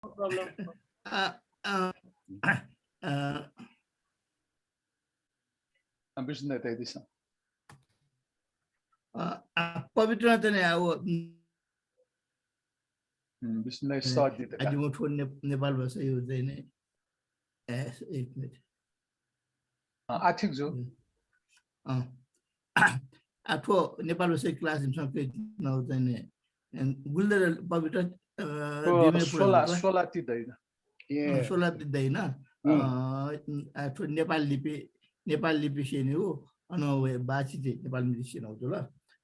No problem. Ambition that this. पवित्र चाहिँ अब Ambition start did. आज म ठो नेपाल भाषा यो चाहिँ नि एक मिनट I think so. आठो नेपाल भाषा क्लास सँगै नौ चाहिँ नि गुल्दर पवित्र सोला तिदैन. सोला दिँदैन आठो नेपाल लिपि सेनि हो अनवे बासी चाहिँ नेपाल मिडिया सेनाउँछ ल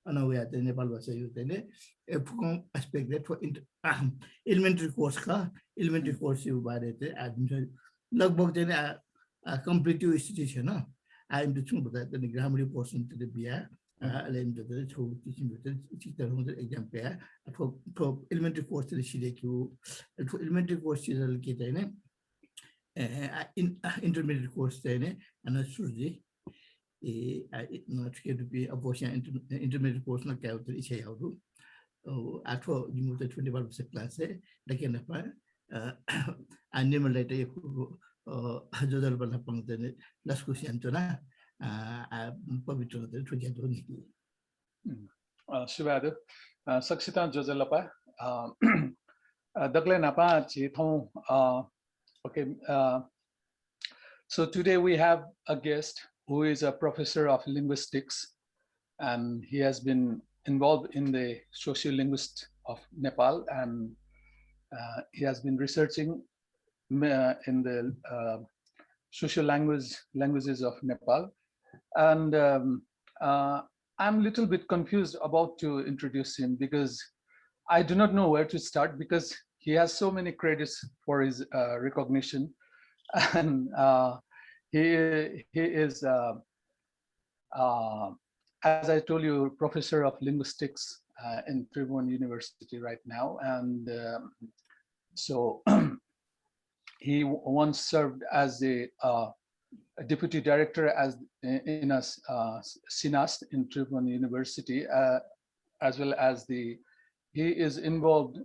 अनवे चाहिँ नेपाल भाषा यो चाहिँ नि एफकम एस्पेक्ट फर एलिमेन्ट्री कोर्स का एलिमेन्ट्री कोर्स यो बारे चाहिँ आदमी लगभग चाहिँ कम्प्लिट यो स्थिति छैन आइम त छु भन्दा चाहिँ ग्रामरी पोर्सन चाहिँ बिहा लेम चाहिँ छौ किसिमको चाहिँ चित्रहरू चाहिँ एक्जाम पे अथवा एलिमेन्ट्री कोर्स चाहिँ सिलेक्यो एलिमेन्ट्री कोर्स चाहिँ के चाहिँ नि intermediate course then and a Susie not here to be a portion intermediate course not out each other. Oh, at all, you moved to 21% class, like in a and never later Jodal Balapang than Las Cushiantona, probably to the 20. Shivada, Saksitan Joselapa, Douglas Napa, Chithon. Okay, so today we have a guest who is a professor of linguistics, and he has been involved in the sociolinguistics of Nepal, and he has been researching in the social languages of Nepal. And I'm a little bit confused about to introduce him because I do not know where to start because he has so many credits for his recognition, and he is, as I told you, professor of linguistics in Tribhuvan University right now, and so he once served as a deputy director in a SINAST in Tribhuvan University, as well as he was involved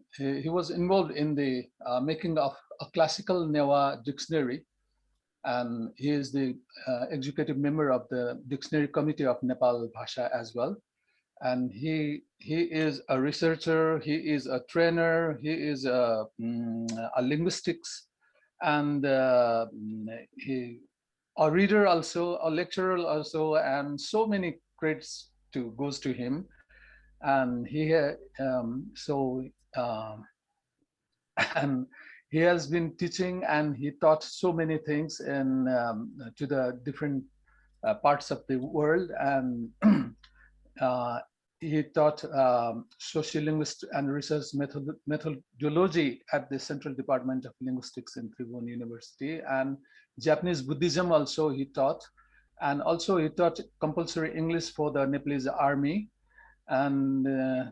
in the making of a classical Newa dictionary, and he is the executive member of the dictionary committee of Nepalbhasa as well. And he is a researcher, he is a trainer, he is a linguistics, and he a reader also, a lecturer also, and so many credits goes to him. And and he has been teaching, and he taught so many things to the different parts of the world, and he taught sociolinguistics and research methodology at the Central Department of Linguistics in Tribhuvan University, and Japanese Buddhism also he taught, and also he taught compulsory English for the Nepalese army. And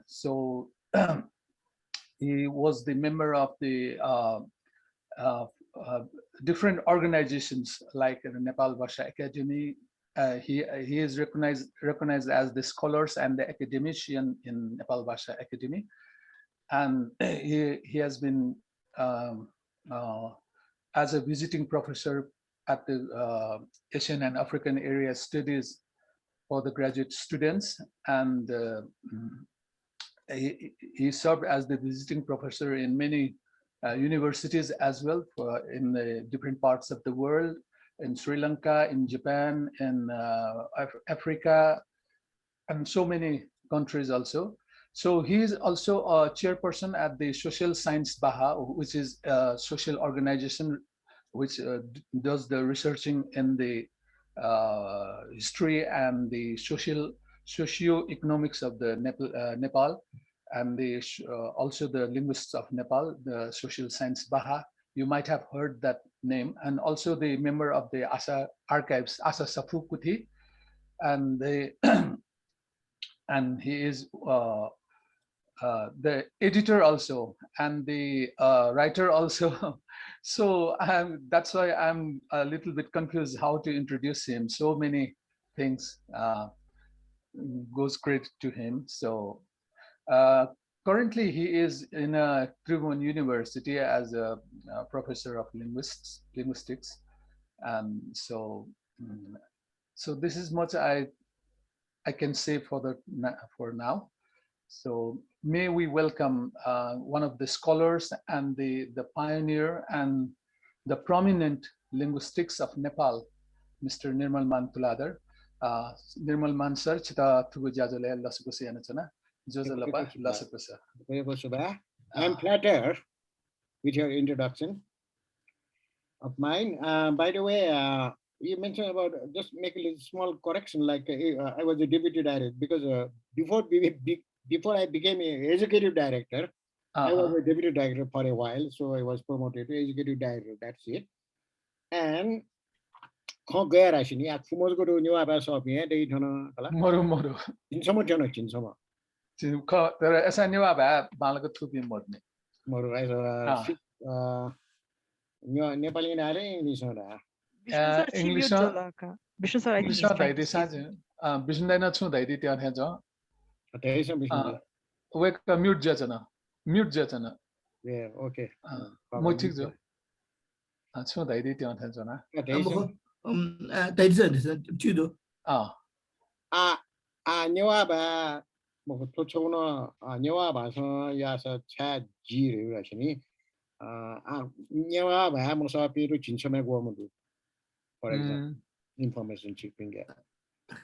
so he was the member of the different organizations like the Nepalbhasa Academy. He is recognized as the scholars and the academician in Nepalbhasa Academy, and he has been as a visiting professor at the Asian and African area studies for the graduate students, and he served as the visiting professor in many universities as well in the different parts of the world, in Sri Lanka, in Japan, in Africa, and so many countries also. So he is also a chairperson at the Social Science Baha, which is a social organization which does the researching in the history and the socio-economics of the Nepal, and also the linguists of Nepal, the Social Science Baha. You might have heard that name, and also the member of the Asa archives, Asa Safukuthi, and and he is the editor also, and the writer also. So that's why I'm a little bit confused how to introduce him. So many things goes credit to him. So Currently, he is in Tribhuvan University as a professor of linguistics. So, so this is much I can say for now. So may we welcome one of the scholars and the pioneer and the prominent linguistics of Nepal, Mr. Nirmal Tuladhar. Nirmal Man sir, chita thugu jajole lasuko se anachana. Jojalapa lasuko sa. I'm flattered with your introduction of mine. By the way, you mentioned about, just make a little small correction, like I was a deputy director, because before I became an executive director, I was a deputy director for a while, so I was promoted to executive director, that's it. And gaya rasini akfumo go to Newa Bhaye dei thana kala Moru jinsama jana jinsama tera esa Newa Bhaye balako thupi morne moru ai Nepali na English na English English daidi saje Vishnu daina chu daidi tya the jo wek mute jachana yeah okay mo thik jo chu daidi tya the jo na Newa Bhaye mo to chono Newa Bhaye ya sa cha ji re ra chini Newa Bhaye mo sa pi ru jinsama go mo do, for example, information chipping.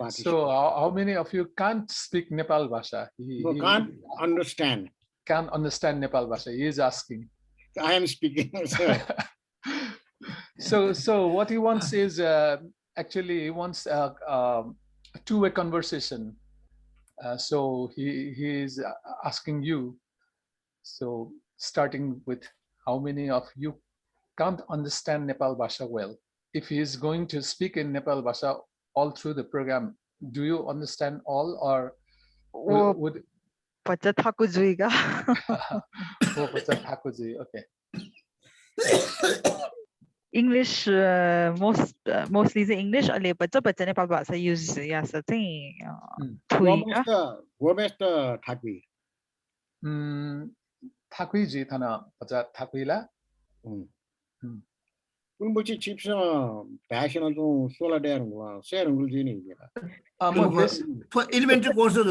So how many of you can't speak Nepal Bhasha? He can't understand. Can't understand Nepal Bhasha. He is asking. I am speaking. So what he wants is actually he wants a two-way conversation. So he is asking you. So starting with how many of you can't understand Nepal Bhasha well? If he is going to speak in Nepal Bhasha all through the program, do you understand all or would Pacha Thakujuiga. Okay. English mostly is English ale pacha Nepal Bhasa use ya sa thing thuiga. Womester Thakui. Thakui ji thana pacha Thakui la. Multi chips passion on solar dam sharing will for elementary courses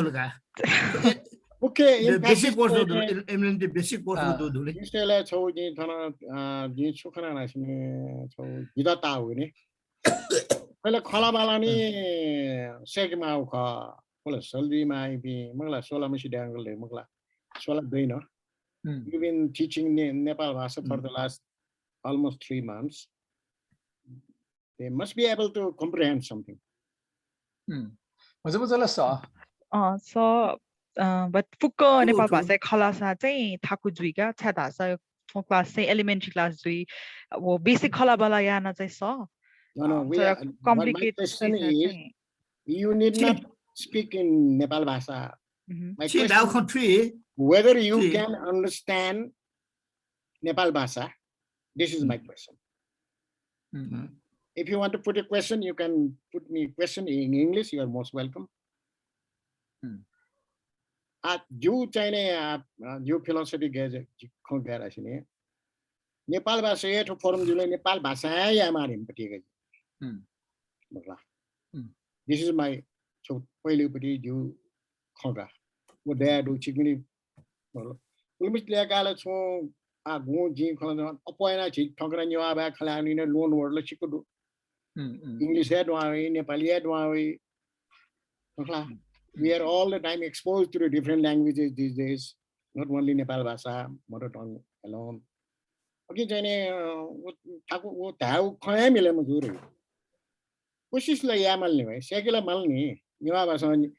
okay basic course elementary basic course do you say let's hold in thana ji chukana na so gida ta ho ni pela khala bala ni segma kha pela saldi mai bi magla sola mishi dangle le magla sola brain you've been teaching Nepal Bhasa for the last almost 3 months. They must be able to comprehend something. So but Fuko Nepal Bhasa khala sa चाहिँ Thakujuiga chada sa class say elementary class dui wo basic khala bala ya na चाहिँ sa. No, we are complicated. My question is, you need not speak in Nepal Bhasa. My question, whether you can understand Nepal Bhasa, this is my question. If you want to put a question, you can put me a question in English. You are most welcome. You China, you philosophy gauge, Nepal Bhasa to form Nepal Bhasa ya marim patiga. This is my so pati you conga. What there do chigni. Limit legala so a go jing colon appoint a conga Newa Bhaye Kalani loan word like chico. English head Nepali head we are all the time exposed to the different languages these days, not only Nepal Bhasa, mother tongue alone. Okay, Jane, what how can you Mazuri? Which is like Yamal, Secular Malni, Newa Bhaye,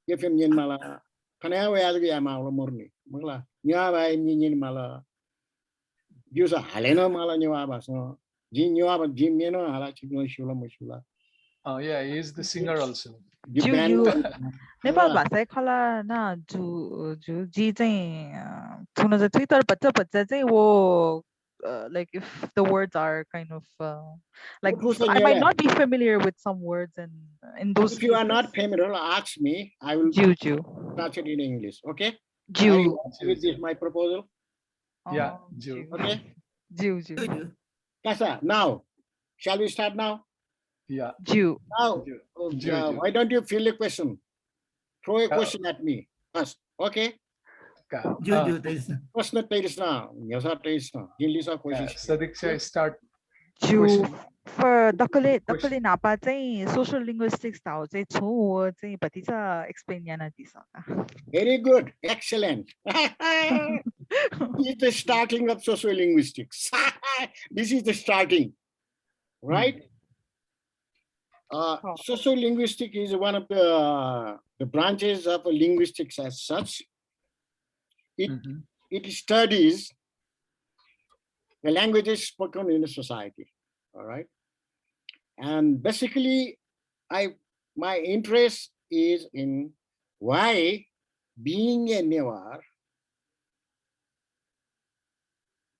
if him Nirmal, Kanawa Yamal Morni, Mala, Newa Bhaye Nirmal, use a Helena Mala Newa Bhaye, Jin Newa Jim Yeno, Halachino Shula Mushula. Oh yeah, he is the singer also. You Nepal Bhasa khala na ju ji चाहिँ सुनो चाहिँ Twitter बच्चा चाहिँ वो like if the words are kind of like I might not be familiar with some words and in those if you are not familiar, ask me. I will translate in English. Okay. Are you Jew. happy with this, my proposal? Yeah, Oh, Jew. Okay. Jew, Jew, Kasa, now, shall we start now? Yeah, Jew. Now, Jew. oh, Jew. why don't you fill a question? Throw a Uh, question at me first. Okay. Ju tes na. प्रश्न तेइस न यसा तेइस न जिनले सा कोशिश Sadiksha, start. Jew Question. for dakale Question. napa चाहिँ social linguistics ताउ चाहिँ छु वो चाहिँ भतिजा explain yana disa. Very good, excellent. This is the starting of sociolinguistics. This is the starting, right? Sociolinguistics is one of the branches of linguistics as such. It studies the languages spoken in a society, all right? And basically, my interest is in why, being a Newar,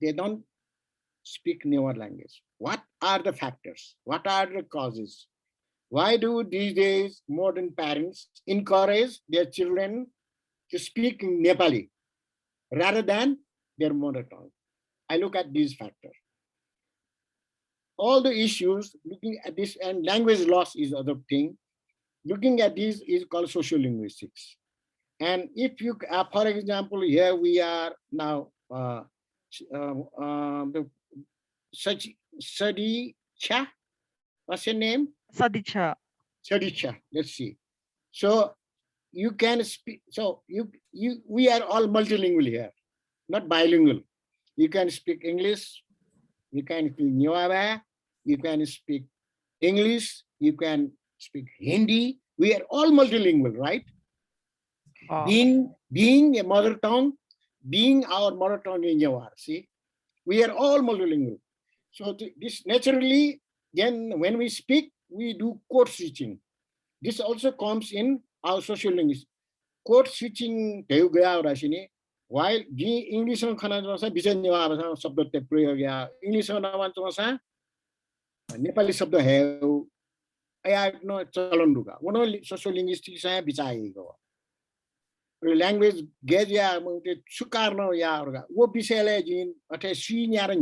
they don't speak Newar language. What are the factors? What are the causes? Why do these days modern parents encourage their children to speak Nepali rather than their mother tongue? I look at these factors. All the issues, looking at this, and language loss is other thing. Looking at this is called sociolinguistics. And if you, for example, here we are now, the Sadicha, what's your name? Sadicha. Sadicha, let's see. So you can speak, so we are all multilingual here, not bilingual. You can speak English, you can speak Newa Bhaye, you can speak English, you can speak Hindi. We are all multilingual, right? Being a mother tongue, being our mother tongue in Newars, see, we are all multilingual. So this naturally, then when we speak, we do code switching. This also comes in our sociolinguistics. Code switching, while English and Kannada बिचन नेवा शब्द ते प्रयोग या English and Kannada Nepali शब्द है या no चलन रुका वो नो sociolinguistics है बिचाएगा language गेज या मुझे सुकार नो या रुका वो बिचले जिन अठे senior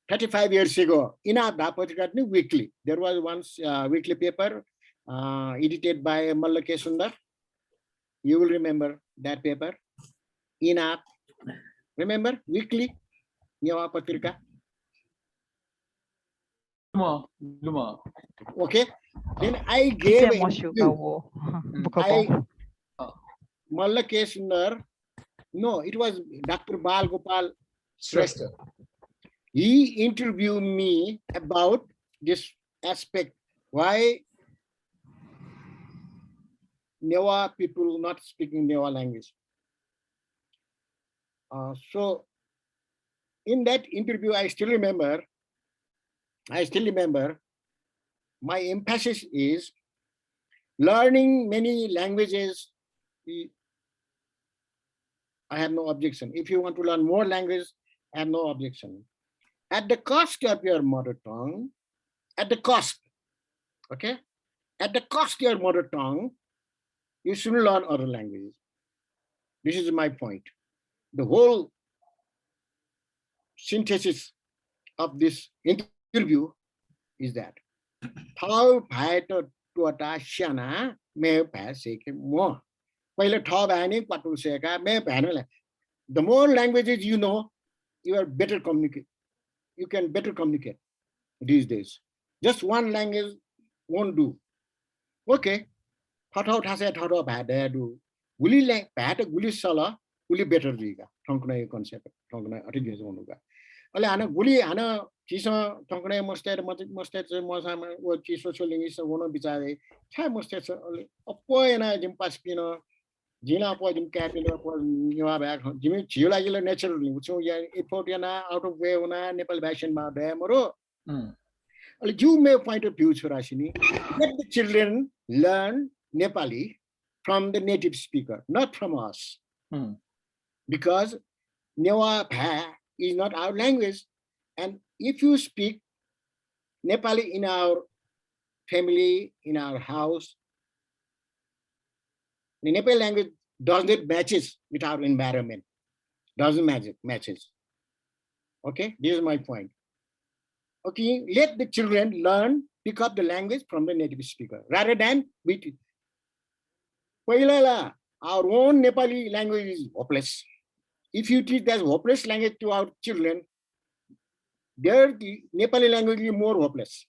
35 years ago in our Dapatikatni weekly there was once weekly paper edited by Mallake Sundar. You will remember that paper. Inap, remember weekly, Newa Patrika. Luma. Okay. Then I gave Mallake Sundar. No, it was Dr. Bal Gopal Shrestha. He interviewed me about this aspect. Why Newa people not speaking Newa language. So in that interview, I still remember my emphasis is learning many languages. I have no objection. If you want to learn more language, I have no objection. At the cost of your mother tongue, at the cost, okay? At the cost of your mother tongue, you shouldn't learn other languages. This is my point. The whole synthesis of this interview is that the more languages you know, you are better communicate. You can better communicate these days. Just one language won't do. Okay. Guli lang bata guli sala guli better diga thongkna concept thongkna ati gejo onuga ale ana guli ana chisa thongkna mostet mosama wo chiso solingi so wono bichare cha mostet oppo ena jim paspino jina po jim capino po Newa Bhaye jimi jila gila naturally so ya effort yana out of way ona Nepal version ma de moro ale you may point of view chorashini let the children learn Nepali from the native speaker, not from us. Because Newa Bhaye is not our language. And if you speak Nepali in our family, in our house, the Nepali language doesn't matches with our environment. Doesn't matches. Okay, this is my point. Okay, let the children learn, pick up the language from the native speaker rather than with our own Nepali language is hopeless. If you teach that hopeless language to our children, their Nepali language is more hopeless.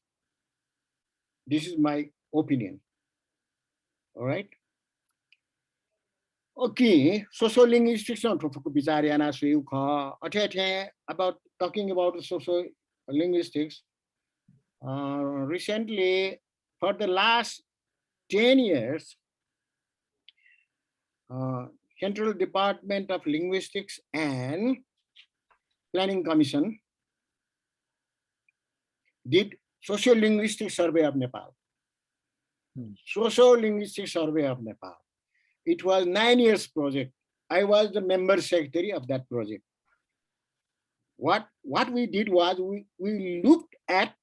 This is my opinion. All right. Okay, social linguistics about talking about social linguistics. Recently, for the last 10 years, Central Department of Linguistics and Planning Commission did social linguistic survey of Nepal. Social linguistic survey of Nepal. It was 9 years project. I was the member secretary of that project. What we did was we looked at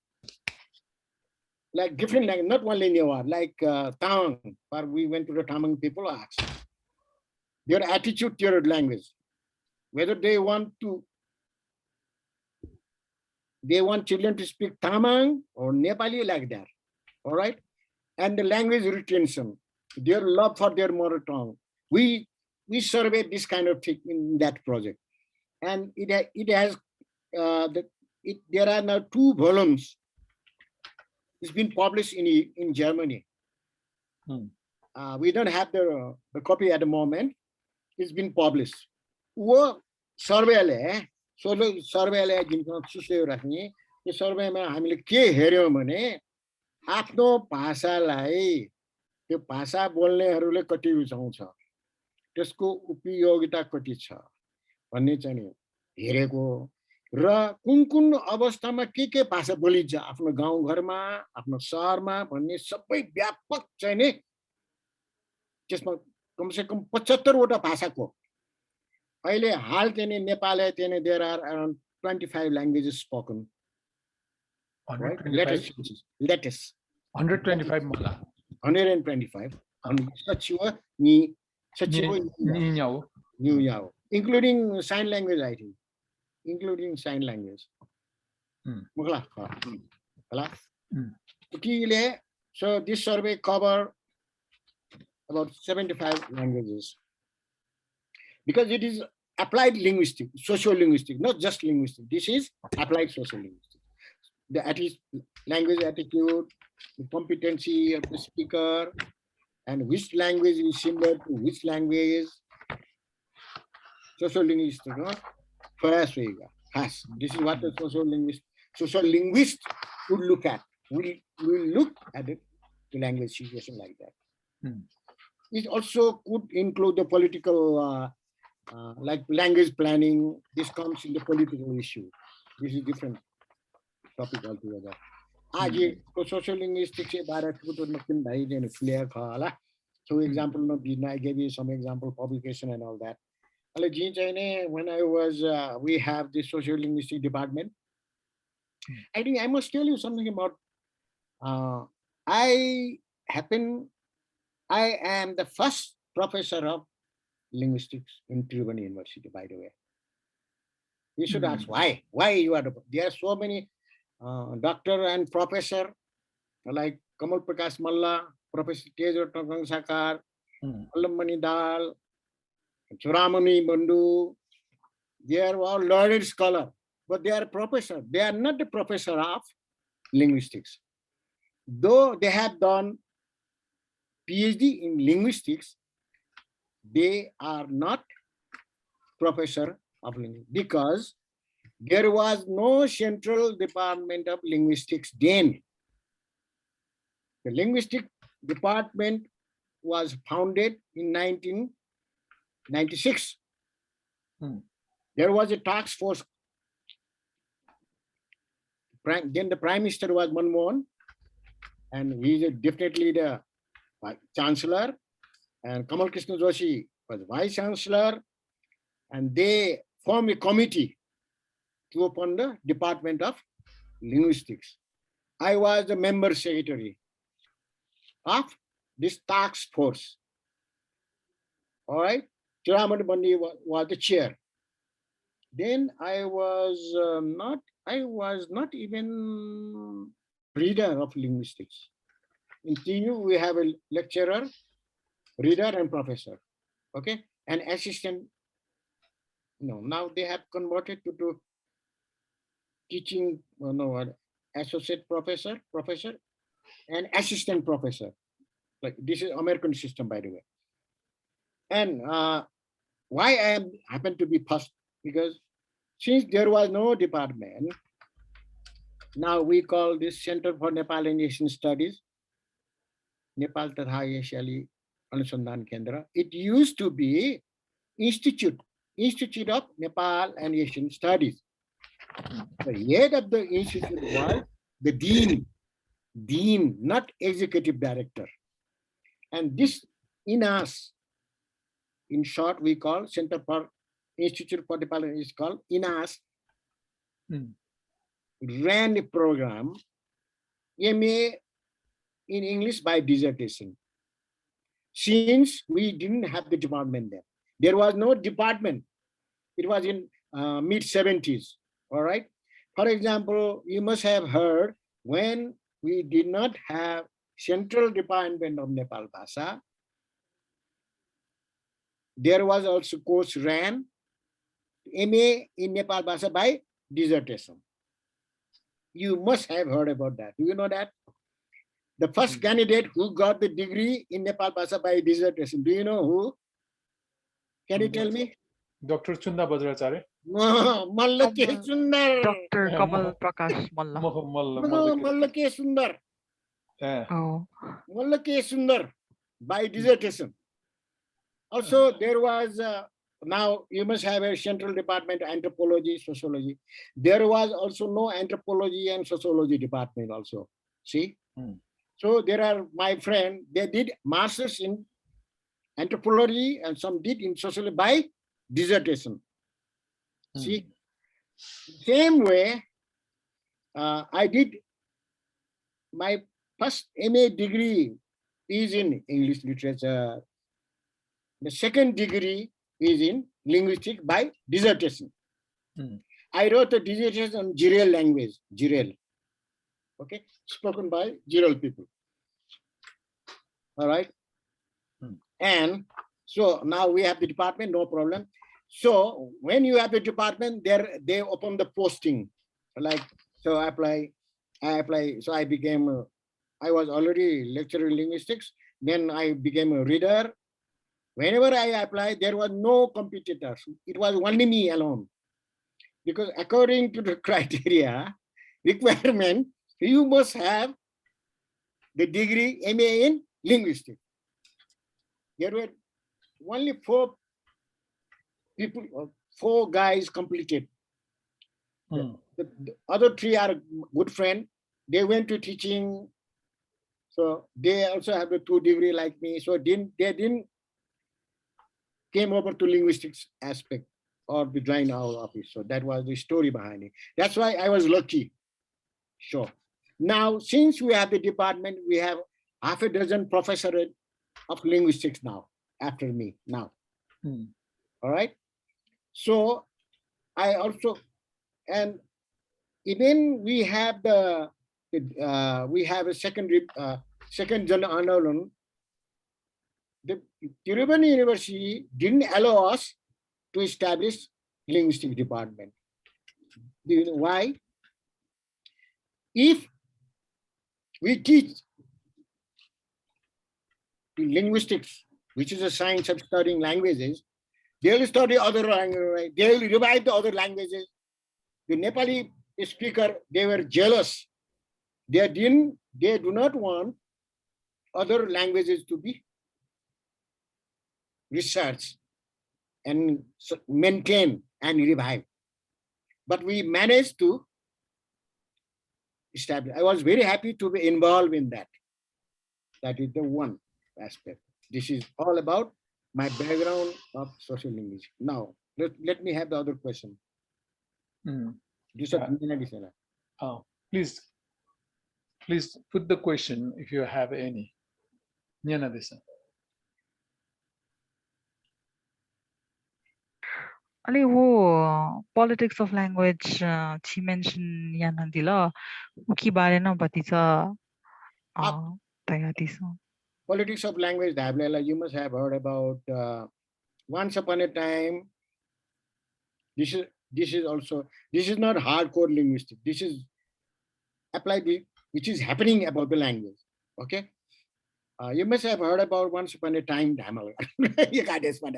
like different language, not only Newars, like Tamang, where we went to the Tamang people, asked their attitude to your language, whether they want children to speak Tamang or Nepali like that, all right? And the language retention, their love for their mother tongue. We surveyed this kind of thing in that project, and it has there are now 2 volumes. It's been published in Germany. We don't have the copy at the moment. It's been published. वो सर्वेले जुन सुस्यो राख्ने यो सर्वेमा हामीले के हेर्यौं भने आफ्नो भाषालाई त्यो भाषा बोल्नेहरूले कति रुचाउँछ, त्यसको उपयोगिता कति छ भन्ने चाहिँ नि हेरेको र कुन अवस्थामा के भाषा बोलिन्छ आफ्नो गाउँघरमा आफ्नो शहरमा भन्ने सबै व्यापक चाहिँ नि त्यसमा कमसेकम 75 वटा भाषाको अहिले हाल चाहिँ नि नेपालले चाहिँ नि there are around 25 languages spoken. Right? Latest 125 mala. 125. Sachiwa New including sign language, I think. Including sign language. So this survey covered about 75 languages. Because it is applied linguistic, social linguistic, not just linguistic. This is applied social linguistic. The language attitude, the competency of the speaker, and which language is similar to which language. Social linguistic, no? First, this is what the social linguist would look at. We will look at it, the language situation like that. It also could include the political, like language planning. This comes in the political issue. This is different topic altogether. Social linguistics so example, I gave you some example publication and all that. When I was, we have the social linguistic department. I think I must tell you something about. I am the first professor of linguistics in Tuladhar University, by the way. You should ask why. Why you are there are so many doctor and professor like Kamal Prakash Malla, Professor Tejo Tongkang Sakar, Alamani Dal, Churamani Bundu. They are all learned scholar, but they are professor. They are not the professor of linguistics. Though they have done PhD in linguistics, they are not professor of linguistics because there was no central department of linguistics then. The linguistic department was founded in 1996. There was a task force. Then the Prime Minister was Manmohan, and he is definitely the Chancellor, and Kamal Krishna Joshi was Vice Chancellor, and they formed a committee to open the Department of Linguistics. I was the member secretary of this task force. All right. Tuladhar was the chair. Then I was not even reader of linguistics. In TU, we have a lecturer, reader, and professor. Okay, and assistant. No, now they have converted to teaching. Associate professor, and assistant professor. Like this is American system, by the way. And why I happen to be first, because since there was no department, now we call this Center for Nepal and Asian Studies, Nepal Tatha Asiali Anusandhan Kendra. It used to be Institute of Nepal and Asian Studies. The head of the institute was the dean, not executive director. And this INAS, in short, we call Center for Institute for Nepal and is called INAS, ran a program, MA in English by dissertation. Since we didn't have the department there was no department. It was in mid-70s, all right? For example, you must have heard when we did not have Central Department of Nepalbhasa, there was also course ran MA in Nepalbhasa by dissertation. You must have heard about that. Do you know that? The first candidate who got the degree in Nepalbhasa by dissertation, do you know who? Can you tell me? Dr. Chunda Bajracharya. Malla K. Sundar. Dr. Kamal Prakash Malla. No, Malla K. Sundar. Oh. Malla K. Sundar by dissertation. Also, there was, now you must have a central department, anthropology, sociology. There was also no anthropology and sociology department also. See? So there are my friend, they did masters in anthropology and some did in sociology by dissertation. See, same way, I did my first MA degree is in English literature. The second degree is in linguistics by dissertation. I wrote a dissertation on Jirel language, Jirel. Okay, spoken by Jirel people. All right. And so now we have the department, no problem. So when you have the department, there they open the posting. Like, so I apply. So I became, I was already lecturer in linguistics. Then I became a reader. Whenever I applied, there was no competitors. It was only me alone. Because according to the criteria, requirement, you must have the degree MA in linguistics. There were only 4 people, 4 guys completed. The other 3 are good friends. They went to teaching. So they also have a 2 degree like me. So they didn't came over to linguistics aspect or to join our office. So that was the story behind it. That's why I was lucky. Sure. Now, since we have the department, we have half a dozen professors of linguistics now, after me now. All right. So I also, and even we have we have a second general honorable. The Tirubani University didn't allow us to establish linguistic department. Do you know why? If we teach linguistics, which is a science of studying languages, they will study other languages, they will revive the other languages. The Nepali speaker, they were jealous. They do not want other languages to be researched and maintain and revive. But we managed to establish. I was very happy to be involved in that. That is the one aspect. This is all about my background of social linguistics. Now, let me have the other question. Please put the question if you have any. Ali wo politics of language chi mention yana dila uki bare na batisa tayati so. Politics of language, you must have heard about once upon a time. This is also, this is not hardcore linguistic. This is applied which is happening about the language. Okay. You must have heard about once upon a time Tamil. You got this one.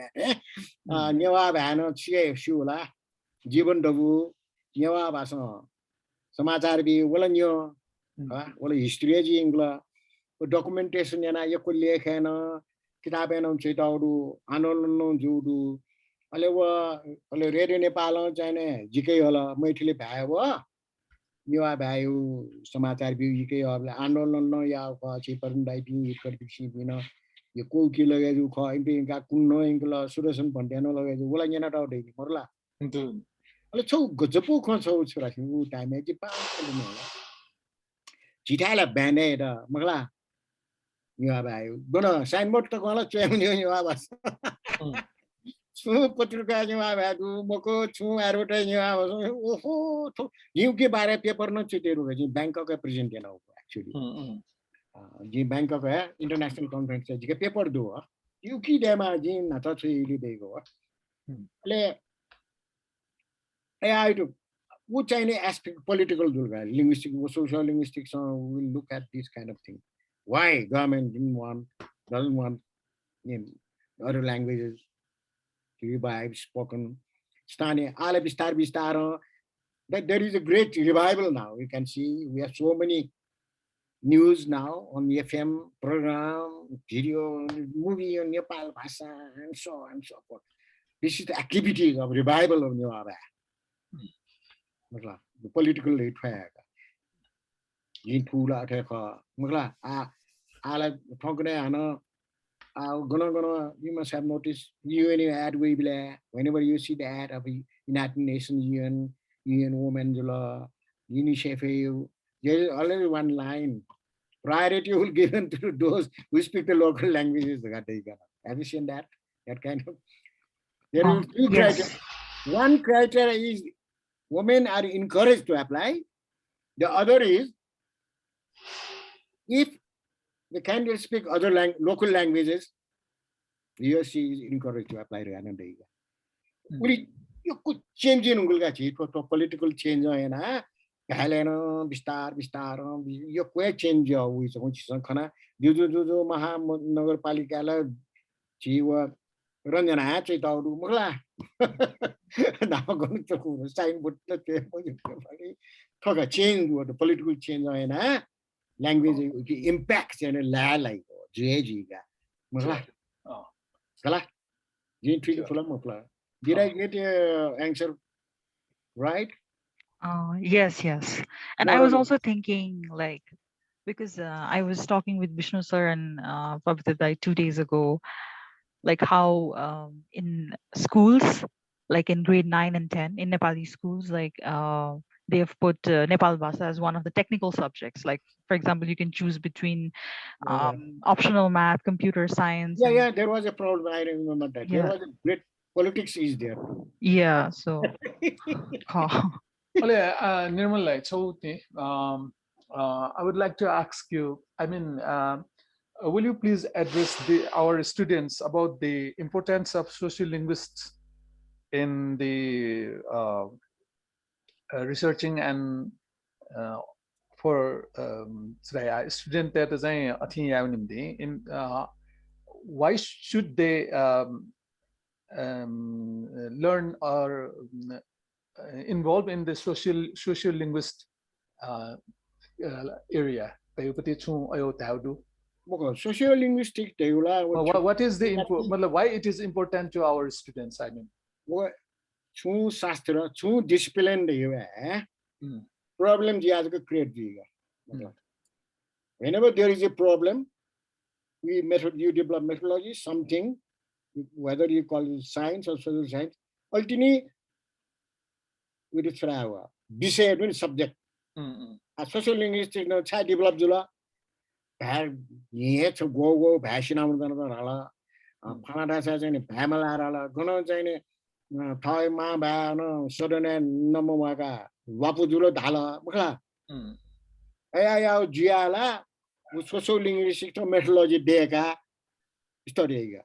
Newa Bhaye chia shula Jiban Davu Newa Bhaye Samachar bi wala nyo wala history ji ingla documentation yana yo ko lekh hai na kitabe na chetauru anolon judu ale wa ale radio Nepal chaine jikai hola maithili bhaye wa Newa Bhaye समाचार भी के अब आन्दोलन न या चेपरन dieting इकर BC बिन यो कोकी लगे जो ख इम्पे का कुन्न इंगला सुरेशन भन्टेन लगे जो वला न्याना टाउ देकी मरला अले छौ गजपो ख छौ छोरा उ टाइम चाहिँ पास न जिठाला ब्यान्डे र मगला Newa Bhaye बन साइनबोर्ड त गला च्याउने Newa Bhaye छु पत्रिका Newa Bhaye मको छु एडभर्टाइज Newa Bhaye ओहो यू के बारे पेपर न चिटेरु गजि बैंकॉक का प्रेजेंट है ना एक्चुअली जी बैंकॉक है इंटरनेशनल कॉन्फ्रेंस है जी के पेपर दो यू की डेमा जी नाता छु इली देगो ले आई टू वो चाहिए एस्पेक्ट पॉलिटिकल दुर्गा लिंग्विस्टिक वो social linguistics will look at this kind of thing why government doesn't want other languages to revive spoken stane ala bistar that there is a great revival now. You can see we have so many news now on the FM program, video, movie on Nepalbhasa, and so on and so forth. This is the activities of revival of Newa Bhaye. The political rate in Pula Teka, Mugla, Ala Togre, you must have noticed UN ad whenever you see the ad of the United Nations UN Women's Law, UNICEF, there is already one line. Priority will be given to those who speak the local languages. Have you seen that? That kind of. There are two criteria. One criteria is women are encouraged to apply. The other is if the candidate speak other local languages, he or she is encouraged to apply. You could change in political change. Bistar, you could change your ways. Do Mahamanagarpalika, Chiwa, Ranjana, Mugla. Now going to sign what the talk a change what the political change language impacts and a la like GAG. Mugla. Kala. Did I get your answer right? Yes. And I was also thinking like, because I was talking with Vishnu sir and Pavitadai 2 days ago, like how in schools, like in grade 9 and 10 in Nepali schools, like they have put Nepalbhasa as one of the technical subjects. Like, for example, you can choose between optional math, computer science. Yeah, there was a problem. I remember that. There was a great politics is there. Yeah, so. Nirmal, I would like to ask you, I mean, will you please address our students about the importance of sociolinguists in the researching and for student that is in why should they learn or involved in the social linguist area? Social linguistic what is the why it is important to our students? I mean, Shastra, discipline problem create. Whenever there is a problem, you develop methodology, something, whether you call it science or social science, ultimately with the decided subject. A social linguistic no child develop jula. To go Bashina Pamela Pamela Gono Thai ma ba no sudden number waka wapu julo dhala makla. Aya jiala social linguistic methodology deka study.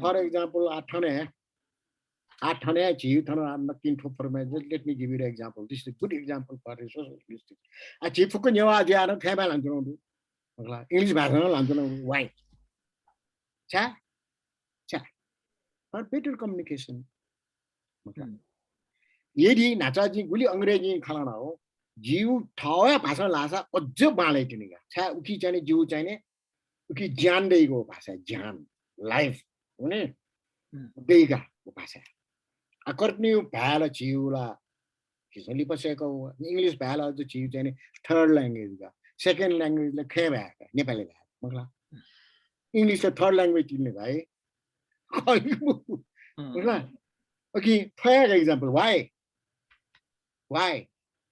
For example, Athane achieve I'm not in for let me give you an example. This is a good example for social linguistics. Achieve for Newa Bhaye Thailand Lanjano. English Lanjano why? Cha for better communication. Yedi Nataji Guli Angreji Kalano, Jew Tower Pasa Lasa or Jubale Tiniga. Cha Uki Jani Jew China, Uki Jan de go Pasa, Jan, life, Bega Pasa. According to Pala Chiula, he's only Paseco, English Pala the Chief, third language, second language, the Quebec, Nepal. English, the third language in the way. Okay, third example, why?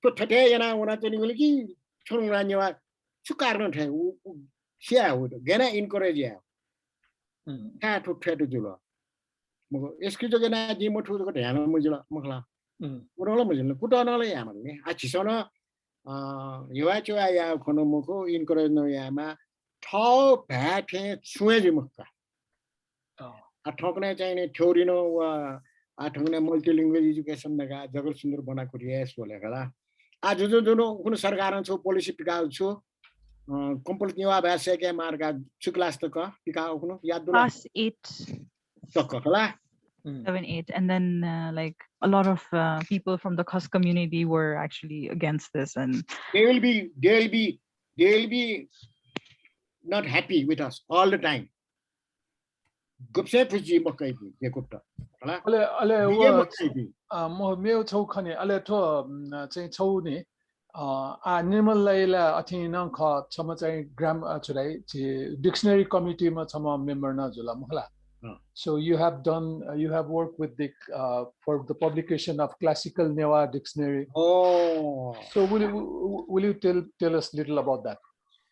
So today, I want to tell you, Chungranya, Chukarno, share would Gana encourage you. Cat to try to do. Escutogana Jimo to the Diana Mujula Mukla. Put on all Yaman. Achisona, Yuachua Konomoko, encourage no Yama, tall pat, Suezimuka. A Tokana China, Torino, Atuna multilingual education, the Jagosundar Bonacuries, Walegala. I don't know who Sargaran so policy Picasso, complete Newa Bhaye Marga, Chuklastaka, Picaho, Yadula. Class 8, Tokala. 7, 8, and then like a lot of people from the Khas community were actually against this, and They'll be not happy with us all the time. Gupse Fuji Mokai, Yakupta. Meo Tokani, Aleto, Tony, Nirmal Layla, Athena, Chamatai, Gram today, Dictionary Committee, Matama member Najula Mohla. So you have worked with the for the publication of classical Newa dictionary. Oh. So will you tell us little about that?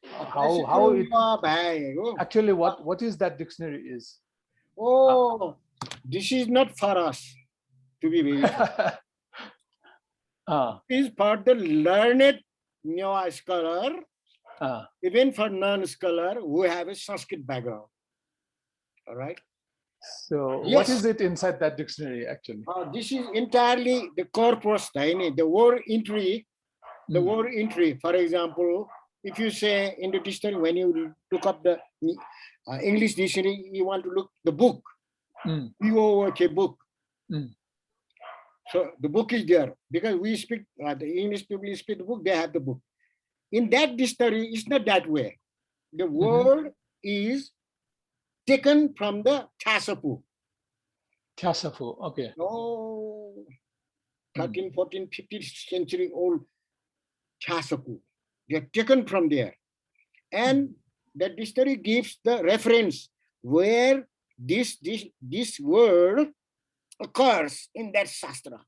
How it actually what is that dictionary is? Oh, this is not for us to be very. This is for the learned Newa scholar, even for non-scholar who have a Sanskrit background. All right. So what is it inside that dictionary actually? This is entirely the corpus, the word entry. The word entry, for example, if you say in the dictionary, when you look up the English dictionary, you want to look the book. B-O-O-K book. So the book is there because we speak, the English people speak the book, they have the book. In that dictionary, it's not that way. The word is taken from the Chasapu. Chasapu, okay. Oh, 13th, 14th, 15th century old Chasapu. They are taken from there. And the dictionary gives the reference where this word occurs in that Shastra.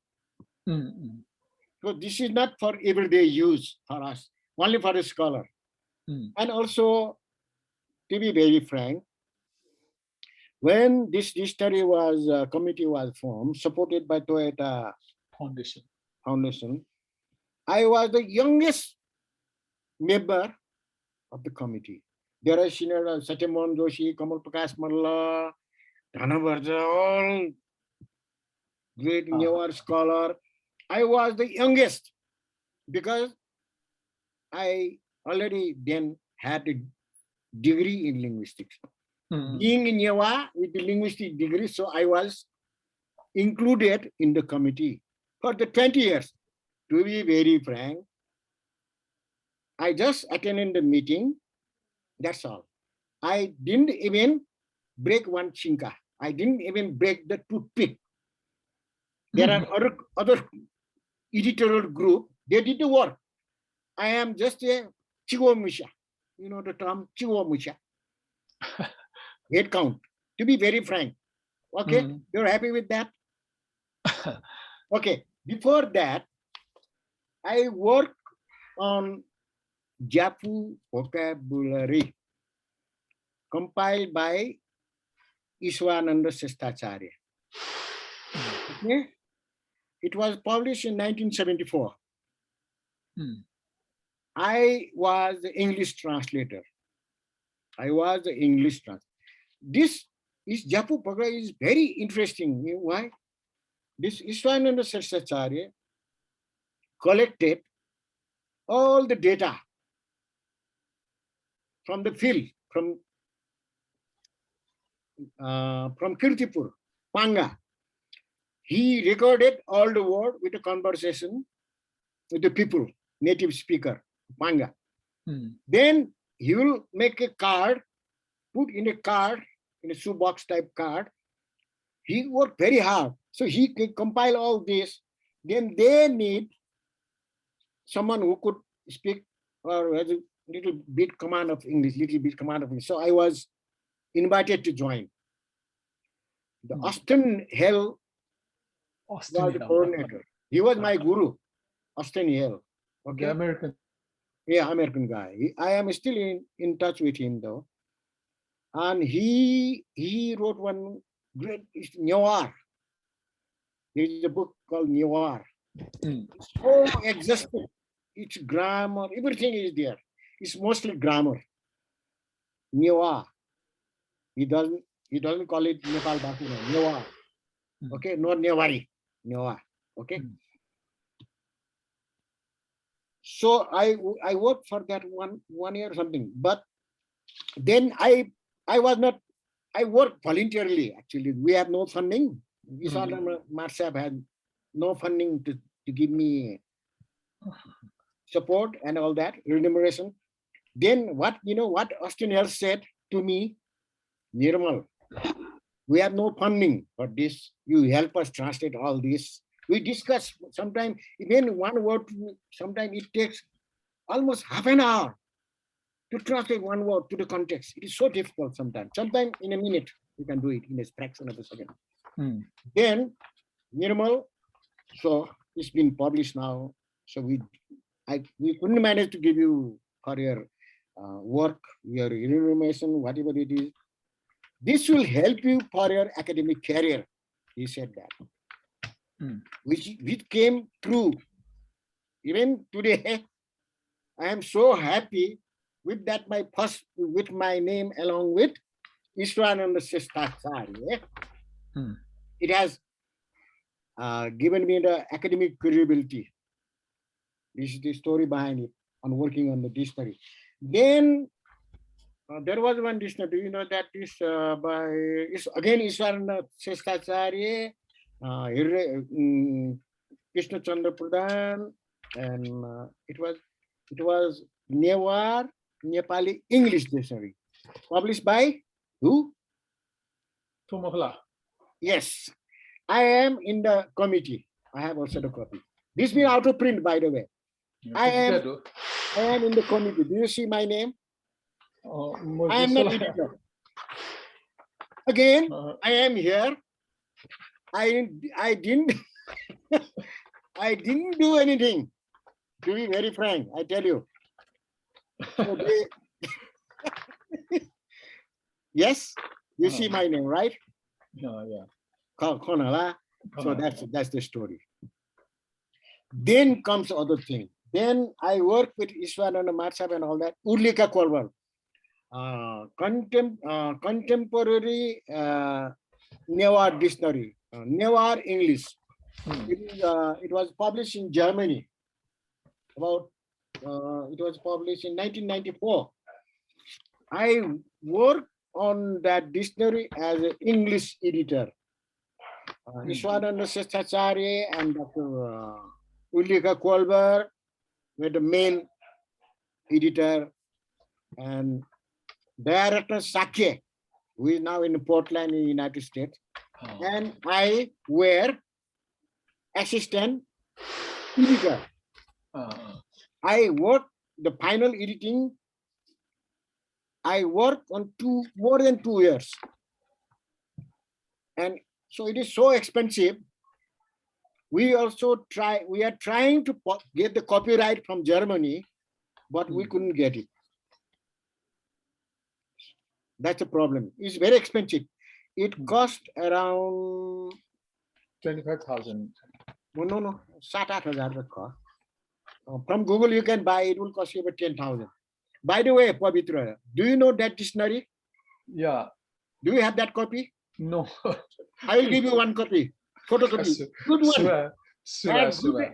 So this is not for everyday use for us, only for a scholar. And also, to be very frank, when this dictionary committee was formed, supported by Toyota Foundation, I was the youngest member of the committee. There are senior Satyamon Joshi, Kamal Prakash Malla, Dhanavarja, all great Newars scholar. I was the youngest because I already then had a degree in linguistics. Being in Newa with the linguistic degree, so I was included in the committee for the 20 years. To be very frank, I just attended the meeting, that's all. I didn't even break one chinka. I didn't even break the toothpick. There are other editorial group, they did the work. I am just a chigomusha. You know the term chigomusha. Head count. To be very frank. Okay, you're happy with that? Okay, before that, I worked on Japu vocabulary compiled by Iswananda Sestacharya. Okay? It was published in 1974. Hmm. I was the English translator. This is Japu Pagra is very interesting. You know why? This Ishwananda Sastacharya collected all the data from the field, from Kirtipur, Panga. He recorded all the word with a conversation with the people, native speaker, Panga. Hmm. Then he will make a card, put in a card, in a shoebox type card. He worked very hard. So he could compile all this. Then they need someone who could speak or has a little bit command of English, So I was invited to join. The Austin Hell was the coordinator. He was my guru, Austin Hell. Okay. The American. Yeah, American guy. I am still in touch with him though. And he wrote one great Newars. There is a book called Newars. It's so exhaustive. It's grammar, everything is there. It's mostly grammar. Newa. He doesn't call it Nepalbhasa. Newa. Okay, not Newari. Newa. Okay. So I worked for that one year or something. But then I worked voluntarily actually. We have no funding. Marsab had no funding to give me support and all that, remuneration. Then what Austin Hell said to me, Nirmal, we have no funding for this. You help us translate all this. We discuss sometimes, even one word, sometimes it takes almost half an hour to translate one word to the context. It is so difficult sometimes. Sometimes in a minute, you can do it in a fraction of a second. Then, Nirmal, so it's been published now. So we couldn't manage to give you for your work, your information, whatever it is. This will help you for your academic career. He said that, which came true. Even today, I am so happy with that. With my name along with Ishwananda Sastacharya. It has given me the academic credibility. This is the story behind it on working on the dictionary. Then there was one dictionary. Do you know that is again Ishwarana Sastacharya, Krishna Chandra Pradhan, and it was Newars Nepali English Dictionary, published by who? Tumahla. Yes, I am in the committee. I have also the copy. This been out of print, by the way. I am in the committee. Do you see my name? I am not editor. Again, I am here. I didn't I didn't do anything. To be very frank, I tell you. So yes, you see my name, right? Yeah. So that's the story. Then comes other thing. Then I work with Ishwananda Marsab and all that. Urlika Kolvar. Contemporary Newars dictionary, Newars English. It was published in Germany. It was published in 1994. I worked on that dictionary as an English editor. Ishwananda Sastacharya and Dr. Ulrika Kolber were the main editor, and Director Sakye, who is now in Portland in the United States, and I were assistant editor. I worked the final editing. I worked on more than 2 years, and so it is so expensive. We are trying to get the copyright from Germany, but we couldn't get it. That's a problem. It's very expensive. It cost around 25,000. No. 7,000-8,000 ka kha. From Google you can buy, it will cost you about 10,000. By the way, Pavitra, do you know that dictionary? Yeah. Do you have that copy? No. I will give you one copy, photocopy. Good one. Sure. As good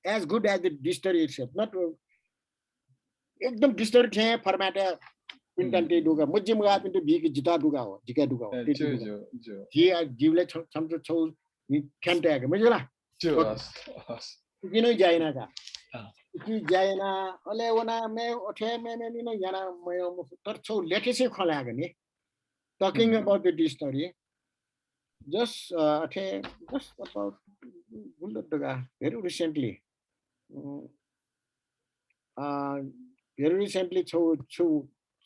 as good as the dictionary itself. Not एकदम dictionary थे format है पिंटन्टे दुगा मुझे मगा Pinto भी की जिता दुगा हो जिका दुगा हो जो ये जीवले समझो छौ खेमटे है मुझे ला कि नहीं जाए ना का कि जाए ना अले वना मैं उठे मैं नहीं जाना मैं तर छौ लेटे से खोला Ghani talking about the dictionary just about very recently छौ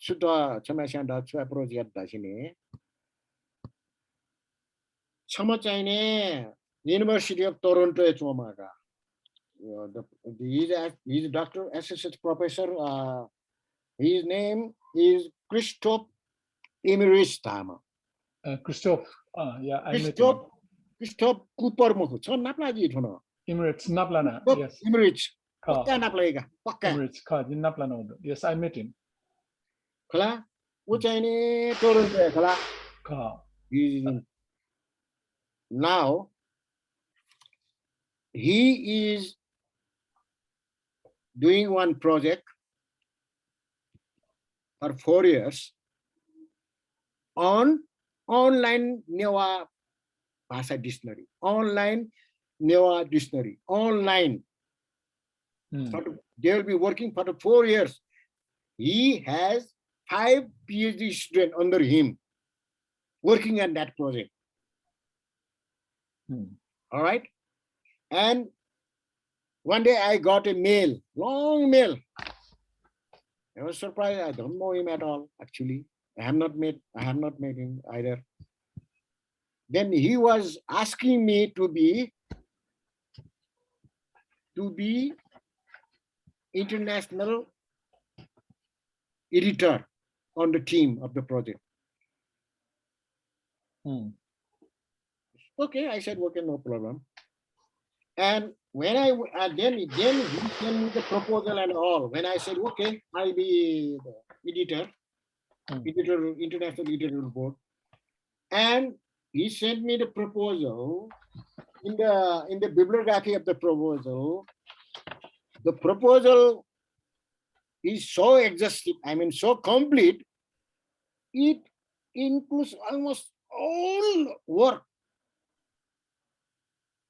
수다 처마시한다 추아 프로젝트 다시니 처마짜이네 University of Toronto에 조마가 he's a doctor associate professor his name is Christoph Emmerich Tama Christoph yeah I met him. Christoph Cooper mo 저 나플라지 저너 Emirates Naplana yes Emmerich पक्का नाप्लाइगा पक्का Emirates ka din Naplana yes I met him खला वो चाहिए Toronto खला ka now he is doing one project for 4 years on online Newa Bhaye dictionary, online Newa dictionary, online. They will be working for the 4 years. He has 5 PhD students under him working on that project. All right. And one day I got a mail, long mail. I was surprised. I don't know him at all, actually. I have not met him either. Then he was asking me to be international editor on the team of the project. Okay, I said, okay, no problem. And when then he sent me the proposal and all. When I said, okay, I'll be the editor, international editor board. And he sent me the proposal. In the bibliography of the proposal, the proposal is so exhaustive, I mean so complete, it includes almost all work,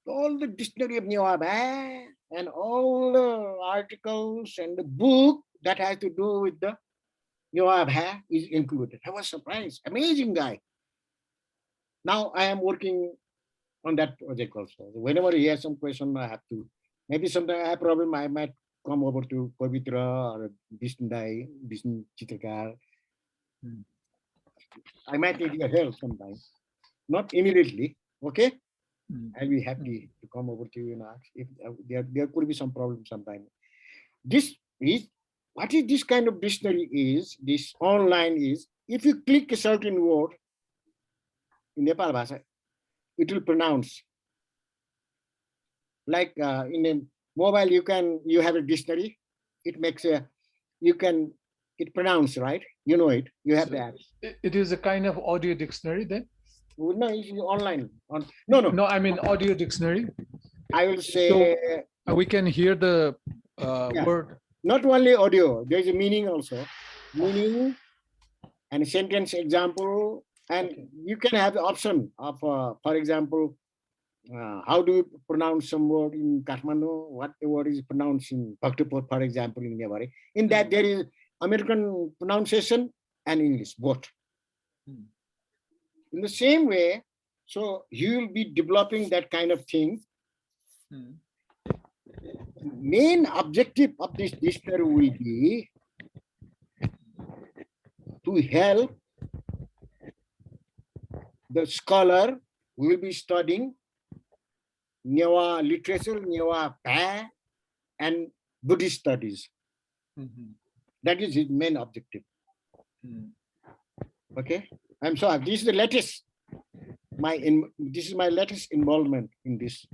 all the dictionary of Newa Bhaye and all the articles and the book that has to do with the Newa Bhaye is included. I was surprised. Amazing guy. Now I am working on that project also. Whenever he has some question, I have to. Maybe sometime I have problem, I might come over to Pavitra or Bisndai, Bisn Chitakar. I might need your help sometimes. Not immediately, okay? I'll be happy to come over to you and ask if there could be some problem sometime. This is what is this kind of dictionary is, this online is, if you click a certain word in Nepalbhasa, it will pronounce. Like in a mobile, you have a dictionary. It makes it pronounce, right? You know it. You have that. It is a kind of audio dictionary then? No, it's online. No. No, I mean audio dictionary. I will say we can hear the word. Not only audio, there's a meaning also. Meaning and sentence example, and you can have the option of, for example, how do you pronounce some word in Kathmandu? What the word is pronounced in Bhaktapur, for example, in Newars. In that there is American pronunciation and English, both. In the same way, so you will be developing that kind of thing. Main objective of this dictionary will be to help the scholar who will be studying Newa literature, Newa Bhaye, and Buddhist studies. That is his main objective. Okay, I'm sorry. This is the latest this is my latest involvement in this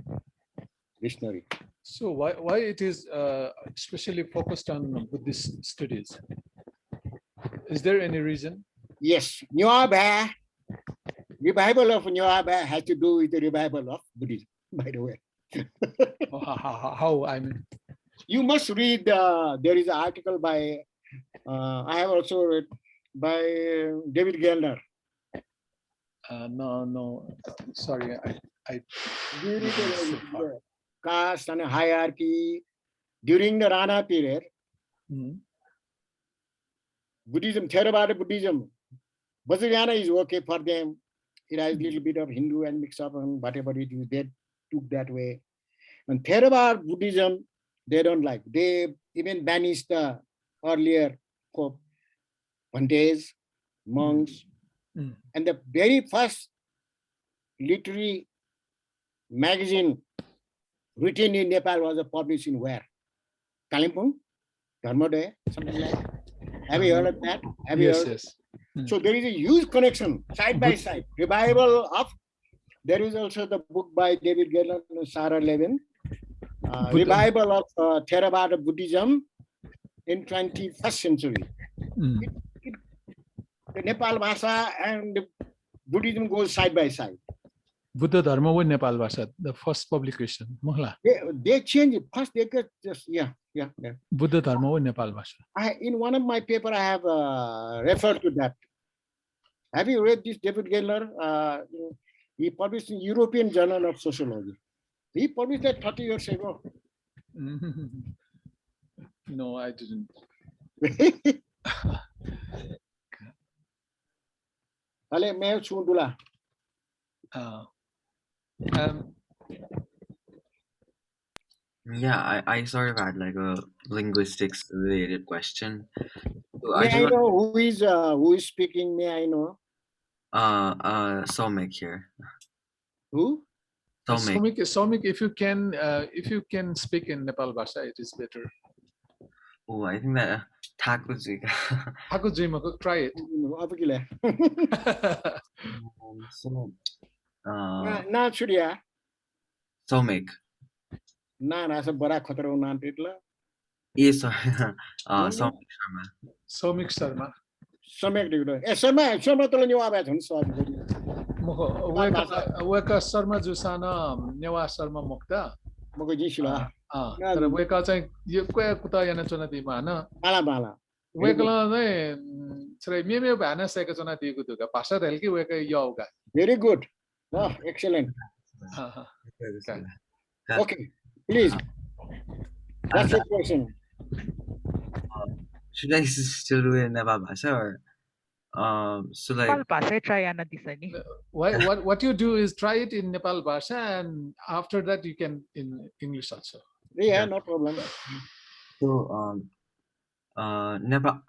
dictionary. So why it is especially focused on Buddhist studies? Is there any reason? Yes, Newa Bhaye, revival of Newa Bhaye has to do with the revival of Buddhism, by the way. How I mean? You must read, there is an article by, I have also read by David Gellner. No, sorry, I During the caste and hierarchy, during the Rana period, Buddhism, Theravada Buddhism, Vajrayana is okay for them. It has a little bit of Hindu and mix up and whatever it is, they took that way. And Theravada Buddhism, they don't like. They even banished the earlier Bhantes, monks. And the very first literary magazine written in Nepal was published in where? Kalimpong? Dharmoday? Something like that. Have you heard of that? Have you heard? Yes. So there is a huge connection, side by side. Revival of, there is also the book by David Gellner and Sarah Levin. Revival of Theravada Buddhism in 21st century. The Nepalbhasa and the Buddhism goes side by side. Buddha Dharma with Nepalbhasa, the first publication. They change it. First they get just, yeah. Buddha Dharma with Nepalbhasa. In one of my paper, I have referred to that. Have you read this, David Gellner? He published in European Journal of Sociology. He published that 30 years ago. No, I didn't. Yeah, I sort of had like a linguistics related question. So May I know who is speaking? May I know? Somek here. Who? Somek, if you can speak in Nepalbhasa, it is better. Oh, I think that Thakuji. Try it. So, Na Surya. Somek. Na nasa bara khatro na titla. Yes, sorry. Somek Sharma. Somek Sharma. Somek digdo. Sharma tolo Newa Bhaye chhan sorry. Weka Sharma jusana Newa Sharma mokta. Moko jisila. तर वेका चाहिँ यो कोया कुता याना चना दिमा न Bala. वेकला नै छरे मेमे भाना सेका चना दिएको दुगा भाषा रेलकी वेका yoga. Very good. Oh, excellent. Okay, please. What's your question? Should I still do it in Nepalbhasa or so like Nepalbhasa try ana disani. What you do is try it in Nepalbhasa and after that you can in English also. Yeah, no problem. So Nepal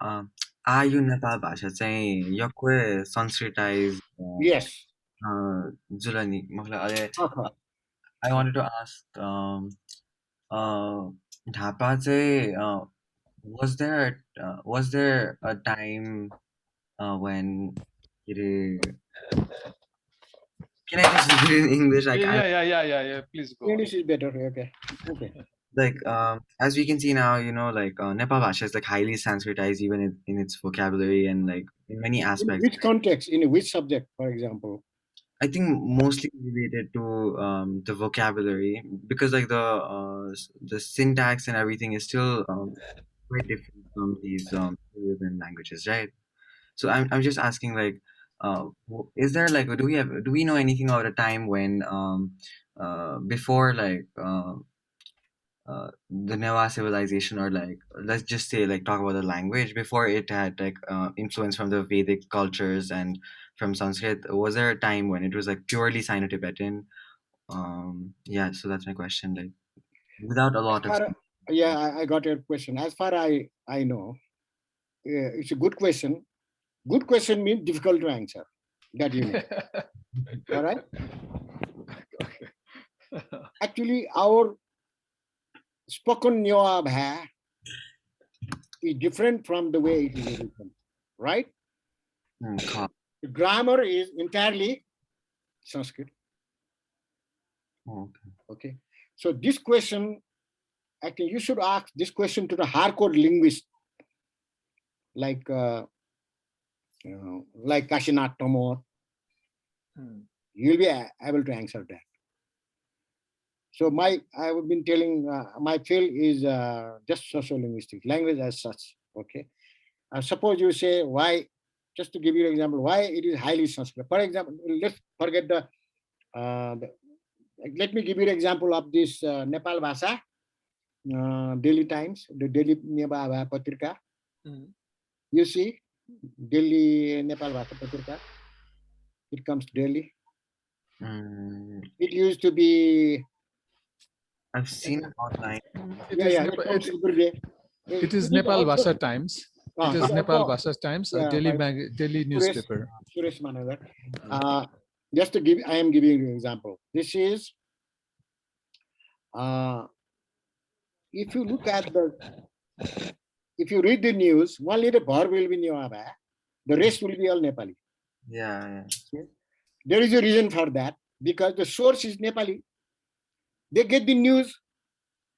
आयु नेपालभाषा चाहिँ यक्वे संस्कृताइज Yes. जुलनी मतलब अहिले I wanted to ask Dhapa चाहिँ was there a time when can I just do it in English? Like Yeah. Please go. English is better. Okay. Like as we can see now, you know, like Nepal Bhasha is like highly Sanskritized even in its vocabulary and like in many aspects. In which context? In which subject, for example? I think mostly related to the vocabulary because like the syntax and everything is still quite different from these European languages, right? So I'm just asking like, is there like do we know anything about a time when before like the Newa civilization or like let's just say like talk about the language before it had like influence from the Vedic cultures and from Sanskrit, was there a time when it was like purely Sino-Tibetan? Yeah, so that's my question, like without a lot of I got your question. As far I know, it's a good question. Good question means difficult to answer. That you know. All right. Actually, our spoken Newa Bhaye is different from the way it is written, right? The grammar is entirely Sanskrit. Oh, Okay. So this question, I think you should ask this question to the hardcore linguist, like Kashinath Tomor. You'll be able to answer that. So I've been telling my field is just sociolinguistics, language as such. Okay. Suppose you say why, just to give you an example, why it is highly Sanskrit. For example, let's forget let me give you an example of this Nepalbhasa, Daily Times, the Daily Newa Bhaye Patrika. You see, Delhi Nepalbhasa Patrika. It comes daily. It used to be. I've seen it online. It is it is Nepalbhasa Times. It is Nepalbhasa Times, a daily newspaper. Suresh Managar. Just to give, I am giving you an example. This is, if you look at if you read the news, only the bar will be Newa Bhaye, the rest will be all Nepali. Yeah. There is a reason for that, because the source is Nepali. They get the news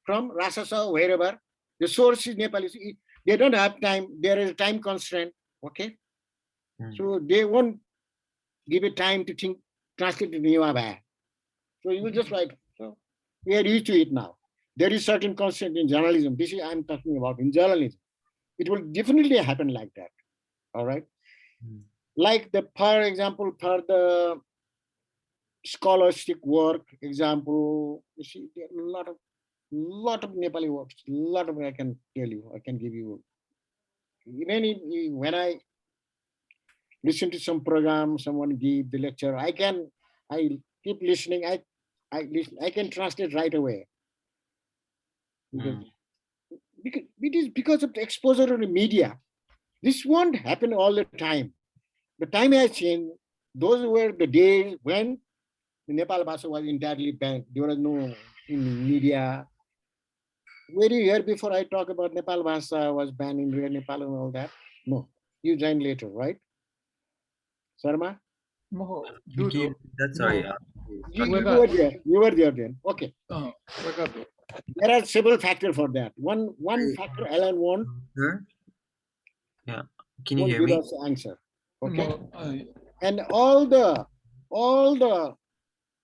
from Rasasa, wherever. The source is Nepali. They don't have time. There is a time constraint. Okay. So they won't give it time to think, translate to Newa Bhaye. So you will just write. So we are used to it now. There is certain constraint in journalism. This is I'm talking about in journalism. It will definitely happen like that. All right. Like for example, for the scholastic work example, you see there are a lot of Nepali works, a lot of, I can tell you, I can give you. Even when I listen to some program, someone give the lecture, I keep listening. I can translate right away. Because it is because of the exposure of the media. This won't happen all the time. The time has changed. Those were the days when the Nepalbhasa was entirely banned. There was no in media. Were you here before I talk about Nepalbhasa was banned in real Nepal and all that? No. You joined later, right? Sarma? No, That's sorry. You were there. You were there then. Okay. There are several factors for that. One factor Alan won't. Yeah. Can you hear me? Give us the answer. Okay. And all the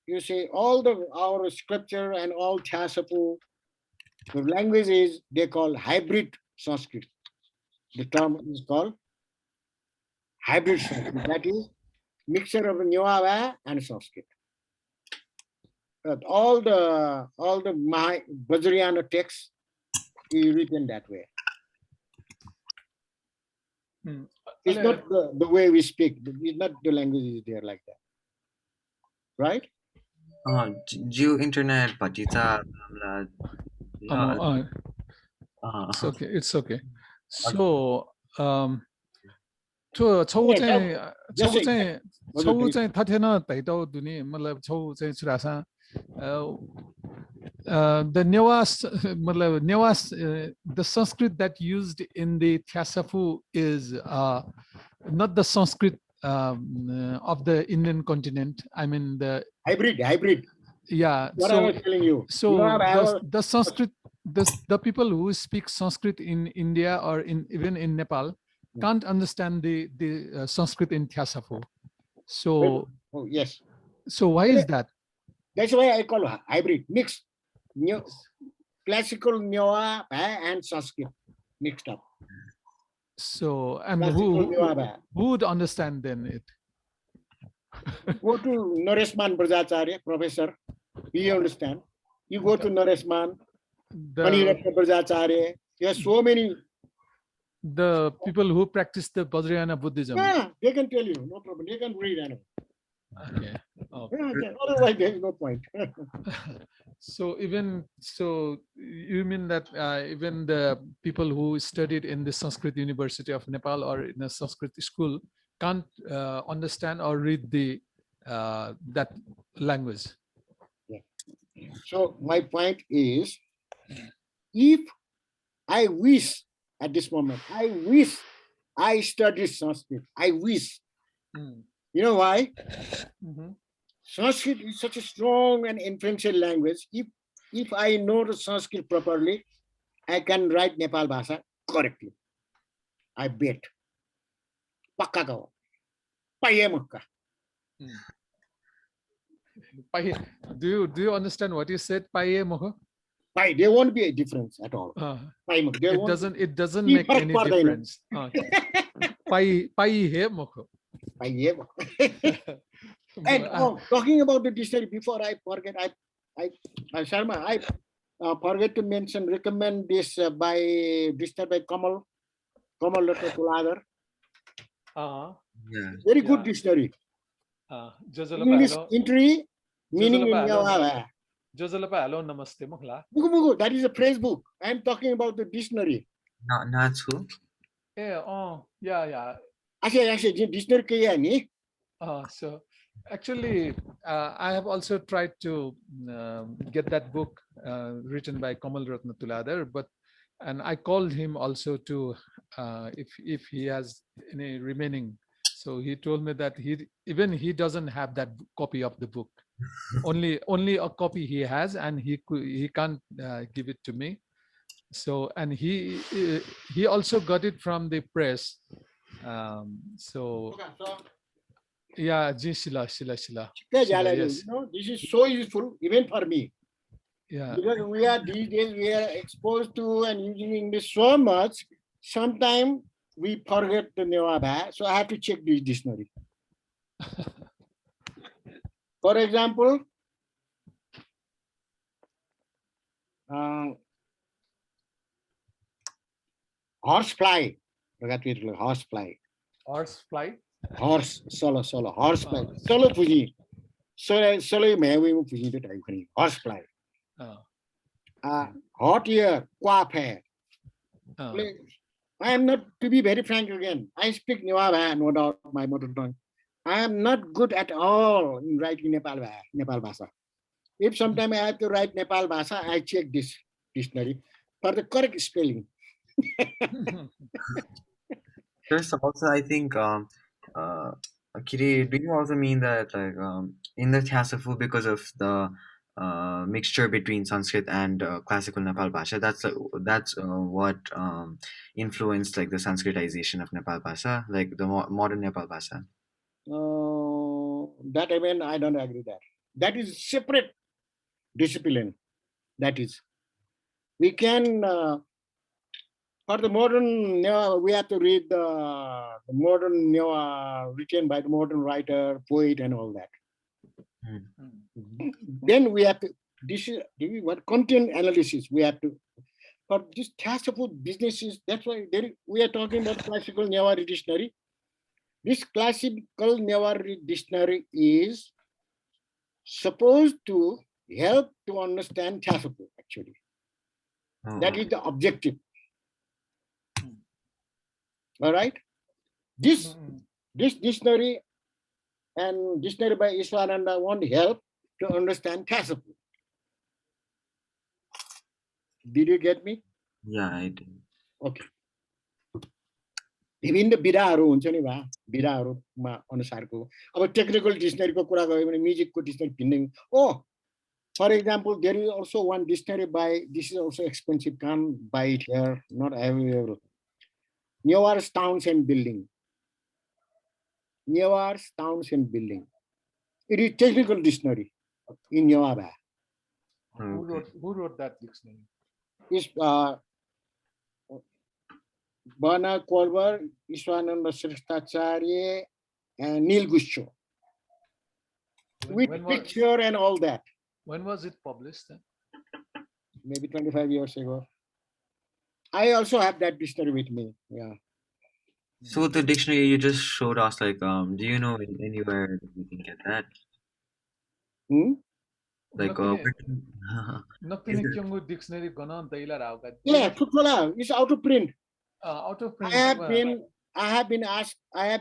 you say all our scripture and all Thasapu, the language is they call hybrid Sanskrit. The term is called hybrid Sanskrit. That is mixture of Newa Bhaye and Sanskrit. All the Vajrayana texts is written that way. It's not the way we speak. It's not the language is there like that. Right? Geo internet patita. It's okay. It's okay. So 저 처우 चाहिँ थाहा ताइतो दुनी मतलब छौ चाहिँ छुरासा the Newas मतलब Newas the Sanskrit that used in the Thasapu is not the Sanskrit of the Indian continent. I mean the hybrid. Yeah. What I was telling you. So the Sanskrit, the people who speak Sanskrit in India or even in Nepal can't understand the Sanskrit in Thasapu. So yes. So why is that? That's why I call hybrid, mixed. Classical Newa Bhaye and Sanskrit mixed up. So who would understand then it? Go to Nareshman Brajacharya, professor. He understand. You go to Nareshman, Maniratna Brajacharya. There are so many. The people who practice the Vajrayana Buddhism. Yeah, they can tell you, no problem. They can read anyway. Okay. Otherwise, there is no point. So you mean that even the people who studied in the Sanskrit University of Nepal or in a Sanskrit school can't understand or read the that language? Yeah. So my point is, if I wish at this moment, I wish I studied Sanskrit. I wish. You know why? Sanskrit is such a strong and influential language. If I know the Sanskrit properly, I can write Nepal Bhasa correctly. I bet. Pakka ka ho. Paye makka. Do you understand what you said? Paye moho? Pai, there won't be a difference at all. Pai makka. There It won't doesn't be. make any difference. Pai he moho. Paye makka. And talking about the dictionary, before I forget, Sharma, I forget to recommend this by dictionary by Kamal Tuladhar. Yeah. Very good dictionary. English entry, meaning in Newa. Hello, namaste, mohla. Mugu, that is a phrase book. I am talking about the dictionary. Not who? Yeah. Actually, dictionary kaya ni. So actually, I have also tried to get that book written by Kamal Ratna Tuladhar, and I called him also to if he has any remaining. So he told me that he doesn't have that copy of the book. only a copy he has, and he can't give it to me. So, and he also got it from the press. So yeah, Shila. Yes. This is so useful even for me. Yeah. Because these days we are exposed to and using English so much. Sometimes we forget the Newa Bhaye, so I have to check this dictionary. For example, horsefly. Horsefly. Horsefly. Horse, solo, horsefly. Solo puji. Solo mewi mu puji to type kani. Horsefly. Hot ear, quaff hair. I am not, to be very frank again, I speak Newa Bhaye, no doubt, my mother tongue. I am not good at all in writing Nepal Bhasa. If sometime I have to write Nepal Bhasa, I check this dictionary for the correct spelling. There's also, I think, Kiri, do you also mean that in the Thasafu, because of the mixture between Sanskrit and classical Nepal Bhasha, that's what influenced like the Sanskritization of Nepal Bhasha, like the modern Nepal Bhasha? That even I don't agree that. That is separate discipline. That is. We can, for the modern Newa, we have to read the modern Newa written by the modern writer, poet, and all that. Then we have to, this is what content analysis we have to, for this Thasafu businesses, that's why we are talking about classical Newar dictionary. This classical Newar dictionary is supposed to help to understand Thasafu, actually. That is the objective. All right. This dictionary and dictionary by Iswananda won't help to understand Thasafu. Did you get me? Yeah, I did. Okay. विभिन्न विधाहरू हुन्छ नि भा विधाहरूमा अनुसारको अब technical डिक्सनरीको कुरा गयो भने म्युजिकको dictionary भिन्नै for example there is also one dictionary by this is also expensive, can't buy it here, not available. Newars Towns and Building. Newars Towns and Building. It is technical dictionary in Newa Bhaye. Who wrote that dictionary? It's Bana Kolber, Iswananda Sristacharya, and Neil Guscho. With picture and all that. When was it published then? Maybe 25 years ago. I also have that dictionary with me. Yeah. So the dictionary you just showed us, like, do you know anywhere that we can get that? Like, dictionary yeah, it's out of print. Out of print. I have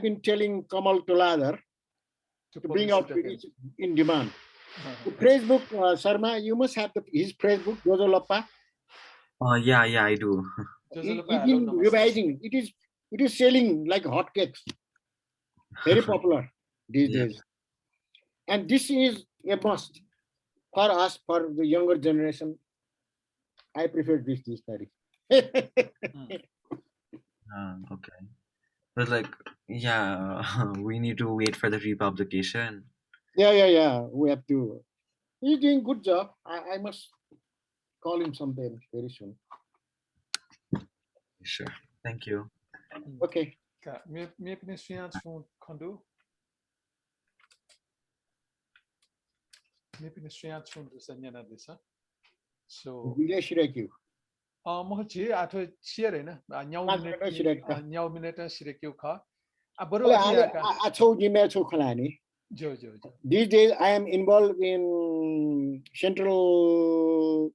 been telling Kamal Tuladhar to bring out in demand. The praise book, Sharma, you must have his praise book, Jodolappa. Yeah, I do. Revising. It is selling like hotcakes. Very popular these days. And this is a must for us, for the younger generation. I prefer this study. Okay. But like, yeah, we need to wait for the republication. Yeah. We have to. He's doing good job. I must call him sometime very soon. Sure. Thank you. Okay. Minha pensians from Kondo. Minha pensians from the Sanyana Disa. So, Vijay Shiraki. Mohachi, I told cheer in a Nhau minute Shiraki ka. A I told you Meto Kalani. Jojo. These days I am involved in Central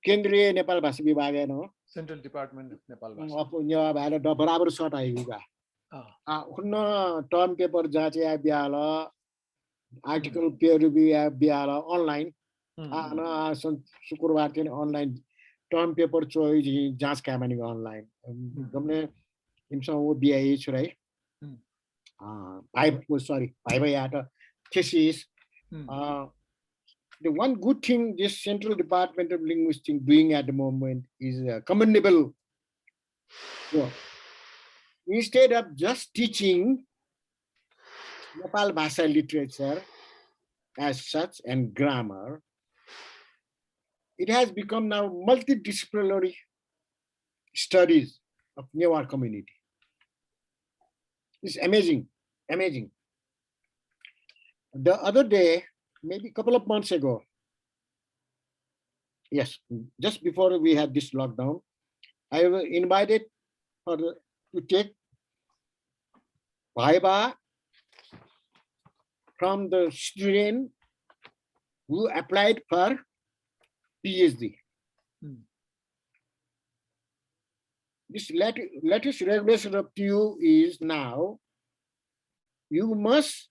Kendriya Nepal Bhasa Vibhaga, no? Central Department of Nepal. Newa Bhaye बराबर shut आइगा उन्न term paper जहाँ चाहिँ बिहाल article pair review बिहाल online शुक्रबार चाहिँ online term paper चोइ जाँच कामानी online गमने इमसँग वो बिआई छुराई भाइ आटा thesis. The one good thing this Central Department of Linguistics doing at the moment is commendable. So, instead of just teaching Nepal Bhasa literature as such and grammar, it has become now multidisciplinary studies of Newar community. It's amazing. The other day, maybe a couple of months ago, yes, just before we had this lockdown, I was invited to take Viva from the student who applied for PhD. This latest regulation of TU is now you must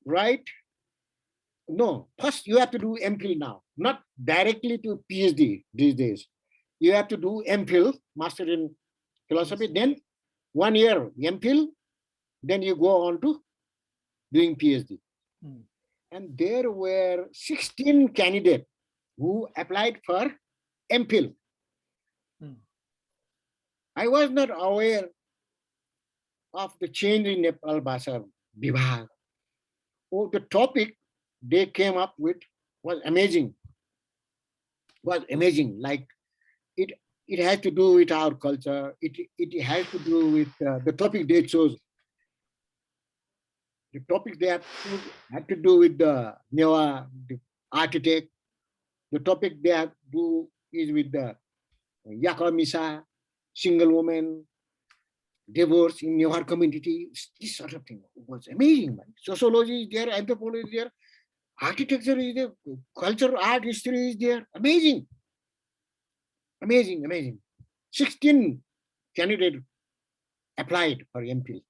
write. No, first you have to do MPhil now, not directly to PhD these days. You have to do MPhil, Master in Philosophy, then 1 year MPhil, then you go on to doing PhD. And there were 16 candidates who applied for MPhil. I was not aware of the change in Nepalbhasa Vibhag. Oh, the topic they came up with was amazing. Like it has to do with our culture. It has to do with the topic they chose. The topic they had to do with the Newa, the architect. The topic they have to do is with the Yaka Misa, single woman, divorce in your community. This sort of thing was amazing. Man. Sociology is there, anthropology is there, architecture is there, culture, art, history is there. Amazing. 16 candidates applied for MPhil.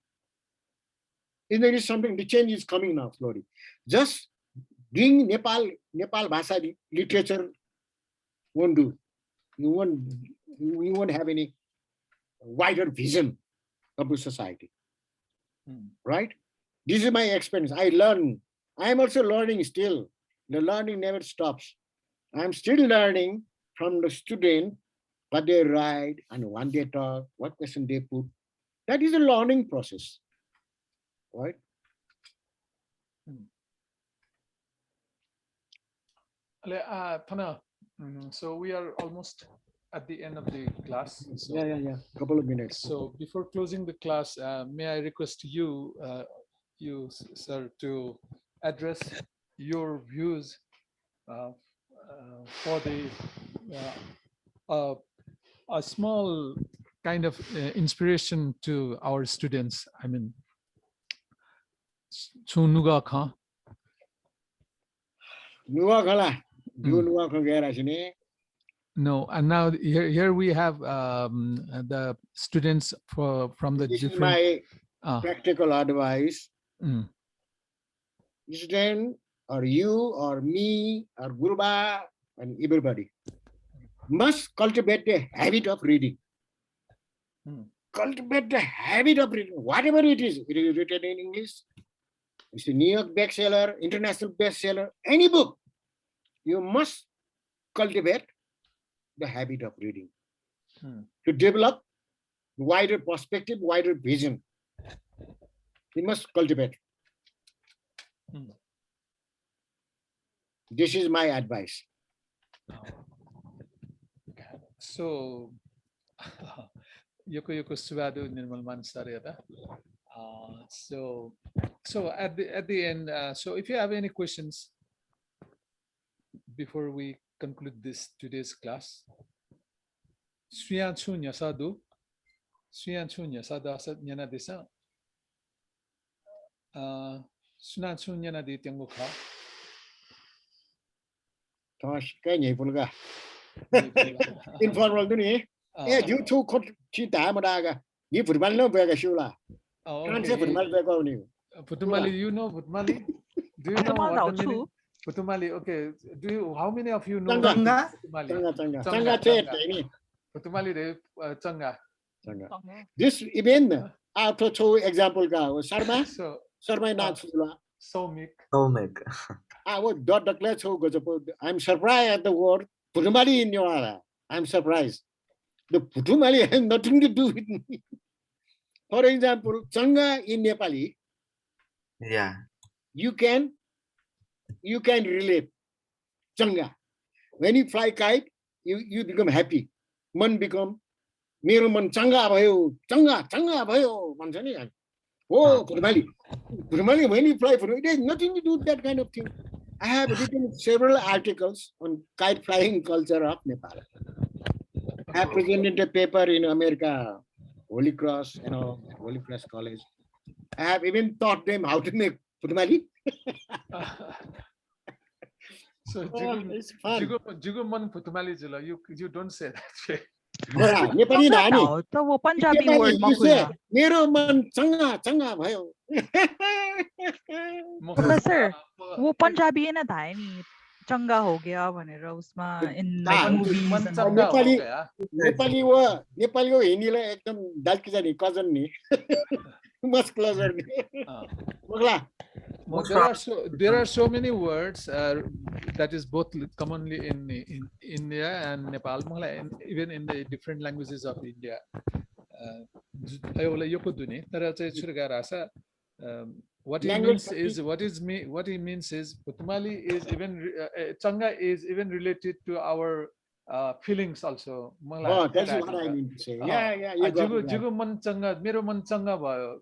There is something, the change is coming now slowly. Just doing Nepal Bhasa literature won't do. You won't have any wider vision of the society. Right? This is my experience. I learn. I am also learning still. The learning never stops. I am still learning from the student what they write and when they talk, what question they put. That is a learning process. Right? So we are almost at the end of the class. So, yeah. Couple of minutes. So before closing the class, may I request you, sir, to address your views for the a small kind of inspiration to our students. I mean, Nuga Kha. No, and now here we have the students from the this different. Is my practical advice. Student or you or me or Guruba and everybody must cultivate the habit of reading. cultivate the habit of reading, whatever it is written in English. It's a New York bestseller, international bestseller, any book. You must cultivate the habit of reading to develop wider perspective, wider vision. You must cultivate. This is my advice. So, yoko subadu Nirmal Mansariyata. So at the end, so if you have any questions before we conclude today's class, Swiyanchu Nyasadu asat nyana desa. Sunanchu nyana di tianggo kha. Tosh cái nhảy phụ ga. Informal tu ni. You two could cheat amadaga. You put one no bag shula. Can't say put one bag on you. Putumali, you know Putumali? Do you know what the meaning? Putumali, okay. How many of you know Changa? Putumali? Changa chet ni. Putumali de Changa. This event after two example ka Sarma Sarma na chula. Somik. I would dot the class who goes about. I'm surprised at the word Putumali in your area. I'm surprised. The Putumali has nothing to do with me. For example, Changa in Nepali. Yeah. You can relate. Changa. When you fly kite, you become happy. Man become मेरो मन चंगा भयो चंगा भयो भन्छ नि oh Purumali when you fly for it has nothing to do with that kind of thing. I have written several articles on kite flying culture of Nepal. I have presented a paper in America, Holy Cross, Holy Cross College. I have even taught them how to make Purumali. So it's fun. Jugo man Putumali jula. You don't say that. Nepali nani? त वो Punjabi word You say मेरो मन चंगा भयो. Professor, वो पंजाबी है ना था नि चंगा हो गया भनेर उसमा in like movies and Nepali वो हिन्दीलाई एकदम दाजकी जाने cousin नि. Much closer नि. Mogla. There are so many words that is both commonly in India and Nepal, even in the different languages of India. What he means is Putumali is even Changa is even related to our feelings also. Oh, that's what I mean to say. Yeah. Jugu man changa, mero man changa bhayo.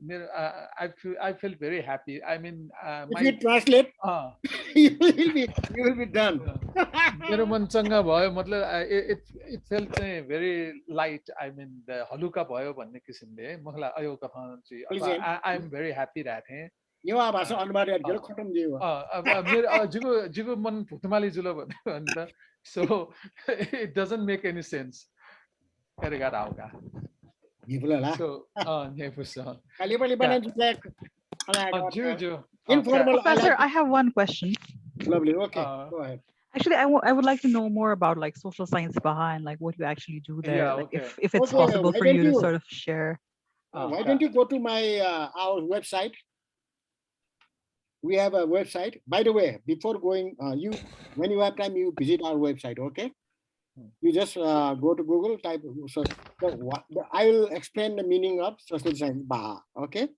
I feel very happy. I mean, if you translate, you will be done. Mero man changa bhayo, matlab it felt very light. I mean, the haluka bhayo bhanne kisimle. Mahla ayo kahan chi. I'm very happy that. Newa Bhaye अनुवाद गरेर खतम दियो. मेरो जुगु मन Putumali जुलो भन्दा. So it doesn't make any sense. So informal. Professor, I have one question. Lovely. Okay, go ahead. Actually, I would like to know more about like social science Baha and like what you actually do there. Yeah, like okay. if it's possible for you to sort of share. Why don't you go to my our website? We have a website. By the way, before going, when you have time, you visit our website. Okay, you just go to Google, type. I will explain the meaning of social science Baha. Okay.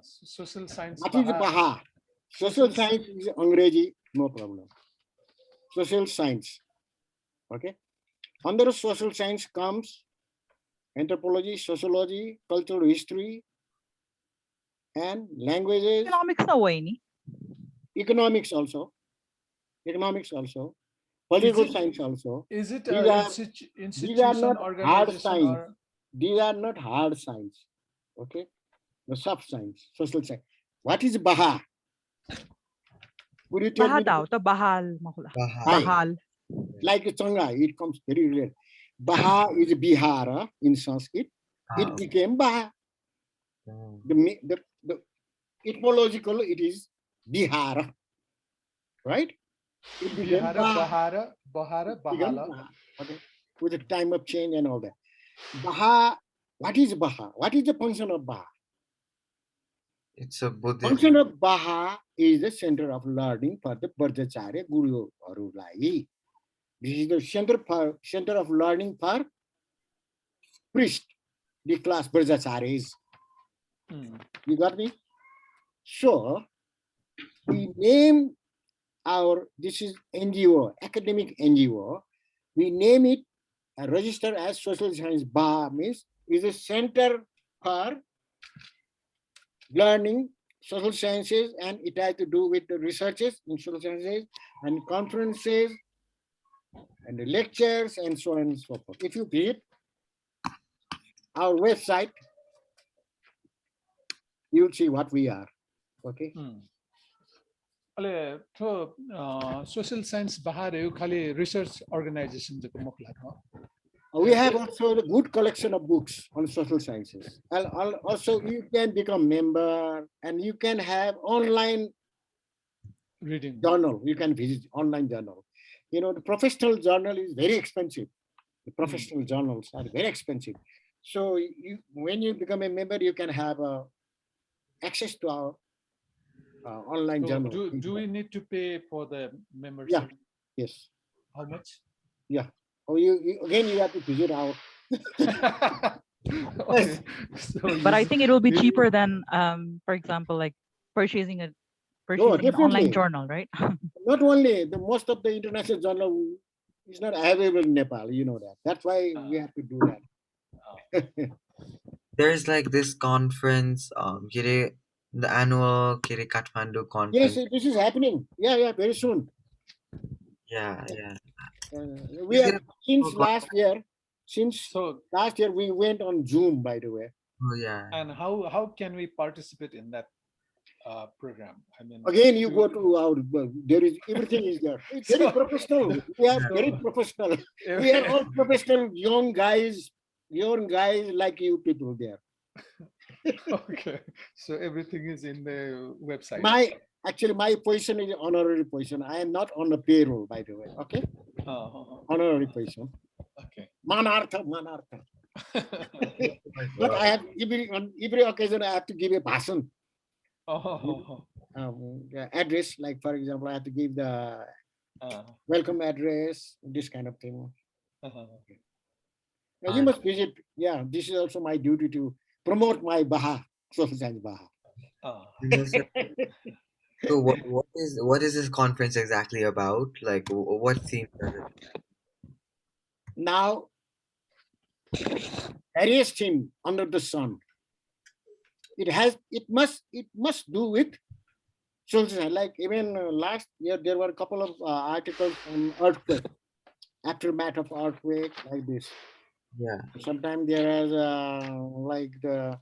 Social science. What is Baha? Social science is Angrezi, no problem. Social science. Okay. Under social science comes anthropology, sociology, cultural history, and languages. Economics also. Political science also. Is it these are not hard science. These are not hard science. Okay. The soft science, social science. What is Baha? Would you tell me? Bahal. Like a Changa, it comes very rare. Baha is Bihara in Sanskrit. It became Baha. The etymological, it is Bihara. Right? It became Bahara. Okay. With the time of change and all that. Baha What is Baha? What is the function of Baha? It's a Buddhist. Function of Baha is the center of learning for the Brahmacharya Guru Harulai. This is the center of learning for priest, the class Brahmacharis. You got me? So we name this is NGO, academic NGO. We name it register as social science. Baha means is a center for learning social sciences, and it has to do with the researches in social sciences and conferences and the lectures and so on and so forth. If you visit our website, you'll see what we are. Okay. Ale to social science bahare khali research organization jeko mokla tho. We have also a good collection of books on social sciences. Also, you can become member and you can have online reading journal. You can visit online journal. You know, the professional journal is very expensive. The professional journals are very expensive. So when you become a member, you can have access to our online journal. Do we need to pay for the membership? Yeah. Yes. How much? Yeah. Oh, you have to visit our. Okay. But I think it will be cheaper than, for example, like purchasing an online journal, right? Not only most of the international journal is not available in Nepal. You know that. That's why we have to do that. There's like this conference, the annual Kathmandu conference. Yes, this is happening. Yeah, very soon. Yeah. We have since last year. Last year we went on Zoom, by the way. Oh yeah. And how can we participate in that program? I mean, again, you go to our. There is everything is there. It's very professional. We are very professional. We are all professional, young guys like you people there. Okay, so everything is in the website. My position is honorary position. I am not on the payroll, by the way. Okay. Honorary position. Okay. Manartha. But I have on every occasion I have to give a bhasan. Address, like for example, I have to give the welcome address, this kind of thing. Now you must visit. Yeah, this is also my duty to promote my Baha, social science Baha. So what is this conference exactly about? Like what theme does it? Now, various theme under the sun. It must do with social science. Like even last year there were a couple of articles on earthquake, aftermath of earthquake, like this. Yeah. Sometimes there is like the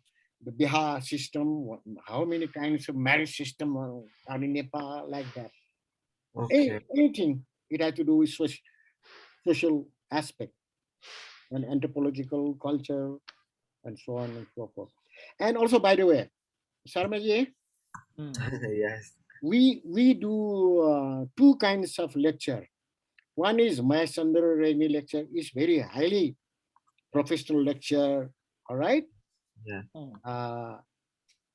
Bihar system. How many kinds of marriage system are in Nepal, like that. Okay. Anything it has to do with social aspect and anthropological culture and so on and so forth. And also, by the way, Sarmaji, yes, we do two kinds of lecture. One is Mahesandra Remy lecture, is very highly professional lecture, all right? Yeah.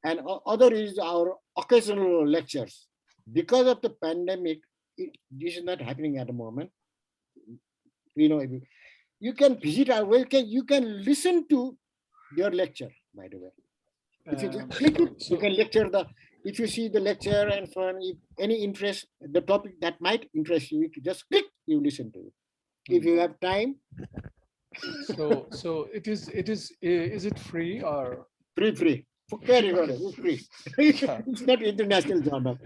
And other is our occasional lectures. Because of the pandemic, this is not happening at the moment. You know, you can visit our website, you can listen to your lecture, by the way. If you just click it, you can lecture if you see the lecture and so on, if any interest, the topic that might interest you, you just click, you listen to it. If you have time. So is it free or? Free. Very good. It's free. It's not international journal.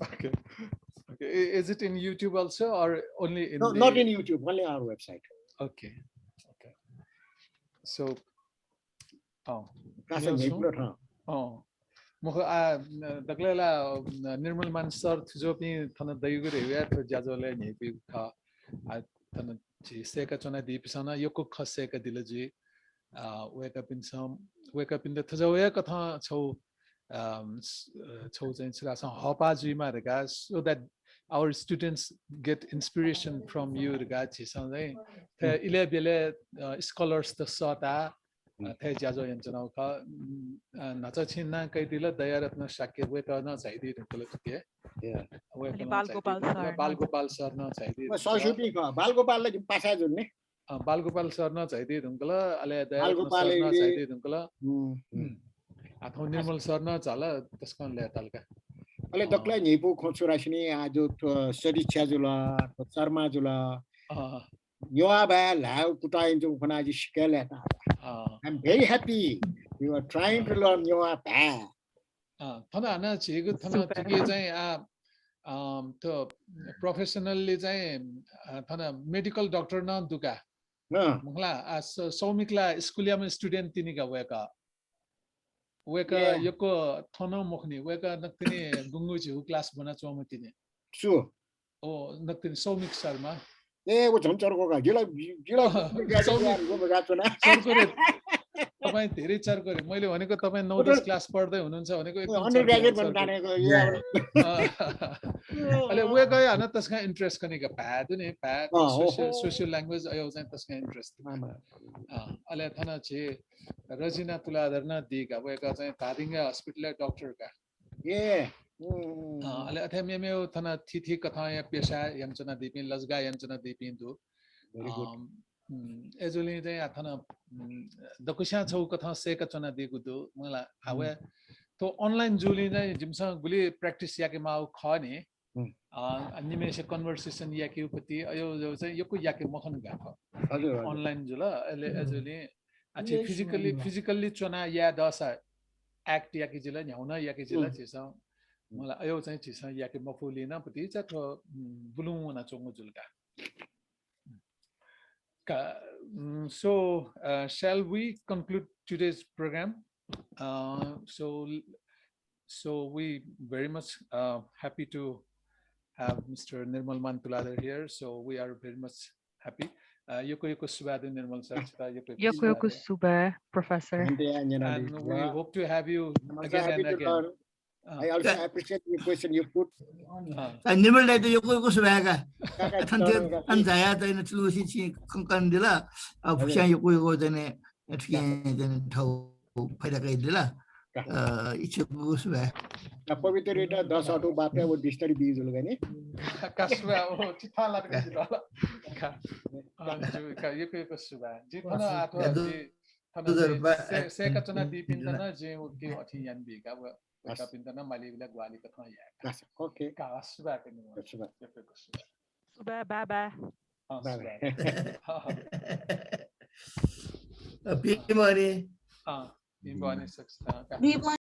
Okay. Is it in YouTube also or only in? No, not in YouTube. Only our website. Okay. So. Daglela Nirmal Mansar Jopi Tana Dayugre to Jazole Nipi Tana Seka Chona Deepisana Yoko Kaseka Dilaji wake up in the Tazawea Kata so chosen Hopaji Madagas so that our students get inspiration from you gachi sangai the ile bele scholars the sota the jajo yanchana ka nacha chinna kai dila dayaratna shakir we ka na chaidi ढुकल के Yeah. अनि Balgopal sir Balgopal sir न chaidi सशुपी बालगोपाललाई पासा जुन्ने Balgopal sir न chaidi ढुकल अले Balgopal दयारत्न sir न chaidi ढुकल अथवा निर्मल sir न झाला त्यसकन ले तालका अहिले दक्लै निपु खोचुरासिनी आज सरी छ्याजुला शर्मा जुला Newa Bhaye lao kutai into Panaji Shkeleta. I'm very happy you are trying to learn Newa Bhaye. थना न छिगु थना तिके चाहिँ त प्रोफेसनली चाहिँ थना मेडिकल डाक्टर न दुका मुखला सौमिकला स्कुलियामा स्टुडेन्ट तिनीका वेका यको थना मुखनी वेका नक्तिनी गुंगु छु क्लास बना चोम तिनी सु ओ नक्तिनी सौमिक शर्मा ए वो झन्चरको का गिला गिला सरकोरे तपाई धेरै चर्कोरे मैले भनेको तपाई 9-10 क्लास पढ्दै हुनुहुन्छ भनेको एकदम अन्डरग्रेजुएट बन्न जानेको अले वे गए हैन त्यसका इन्ट्रेस्ट कनेका भ्याद नि भ्याद सोशल ल्याङ्ग्वेज आयो चाहिँ त्यसका इन्ट्रेस्ट अले थना छे रजिना तुलाधर न दिगा वेका चाहिँ धादिङा हस्पिटल डाक्टर का ए अले अथे मेमे थना थिथि कथा या पेशा यमचना दिपिन लजगा यमचना दिपिन दु एजुली चाहिँ थना दकुशा छौ कथा से कचना दिगु दु मला हावे तो अनलाइन जुली चाहिँ जिमसा गुली प्र्याक्टिस याके माउ खने एनिमेसन कन्भर्सेसन याके उपति अयो जो चाहिँ यको याके मखन गाको अनलाइन जुल एले एजुली अच्छे फिजिकली चना या दसा एक्ट याके जिला न्याउना याके जिला छिसा मलाई अयो चाहिँ छिसा याके मफुली न पति छ त बुलुना चोंगु जुलका so shall we conclude today's program? So we very much happy to have Mr. Nirmal Tuladhar here. So we are very much happy. Yoko Subha Nirmal sir. Yoko Subha, Professor. And we hope to have you again and again. I also appreciate the question you put. Nirmal dai to yoko Subha ka. An jaya dai na tlusi chi kan dila. Phusha yoko dai ne thin thau phaida kai dila. Ichoko Subha. पवित्र रेटा 10 अटो बापे वो डिस्टरी बीज लोग ने कसबा ओ चिथा लटके दिला का यको सुबा जितना आतो जी से कचना दिपिन्तना जे उति अथि यान बिगा व कपिन्तना मालिबला ग्वाली कथा या ओके कसबा के सुबा यको सुबा बाबा Bimani. Bimani सक्छ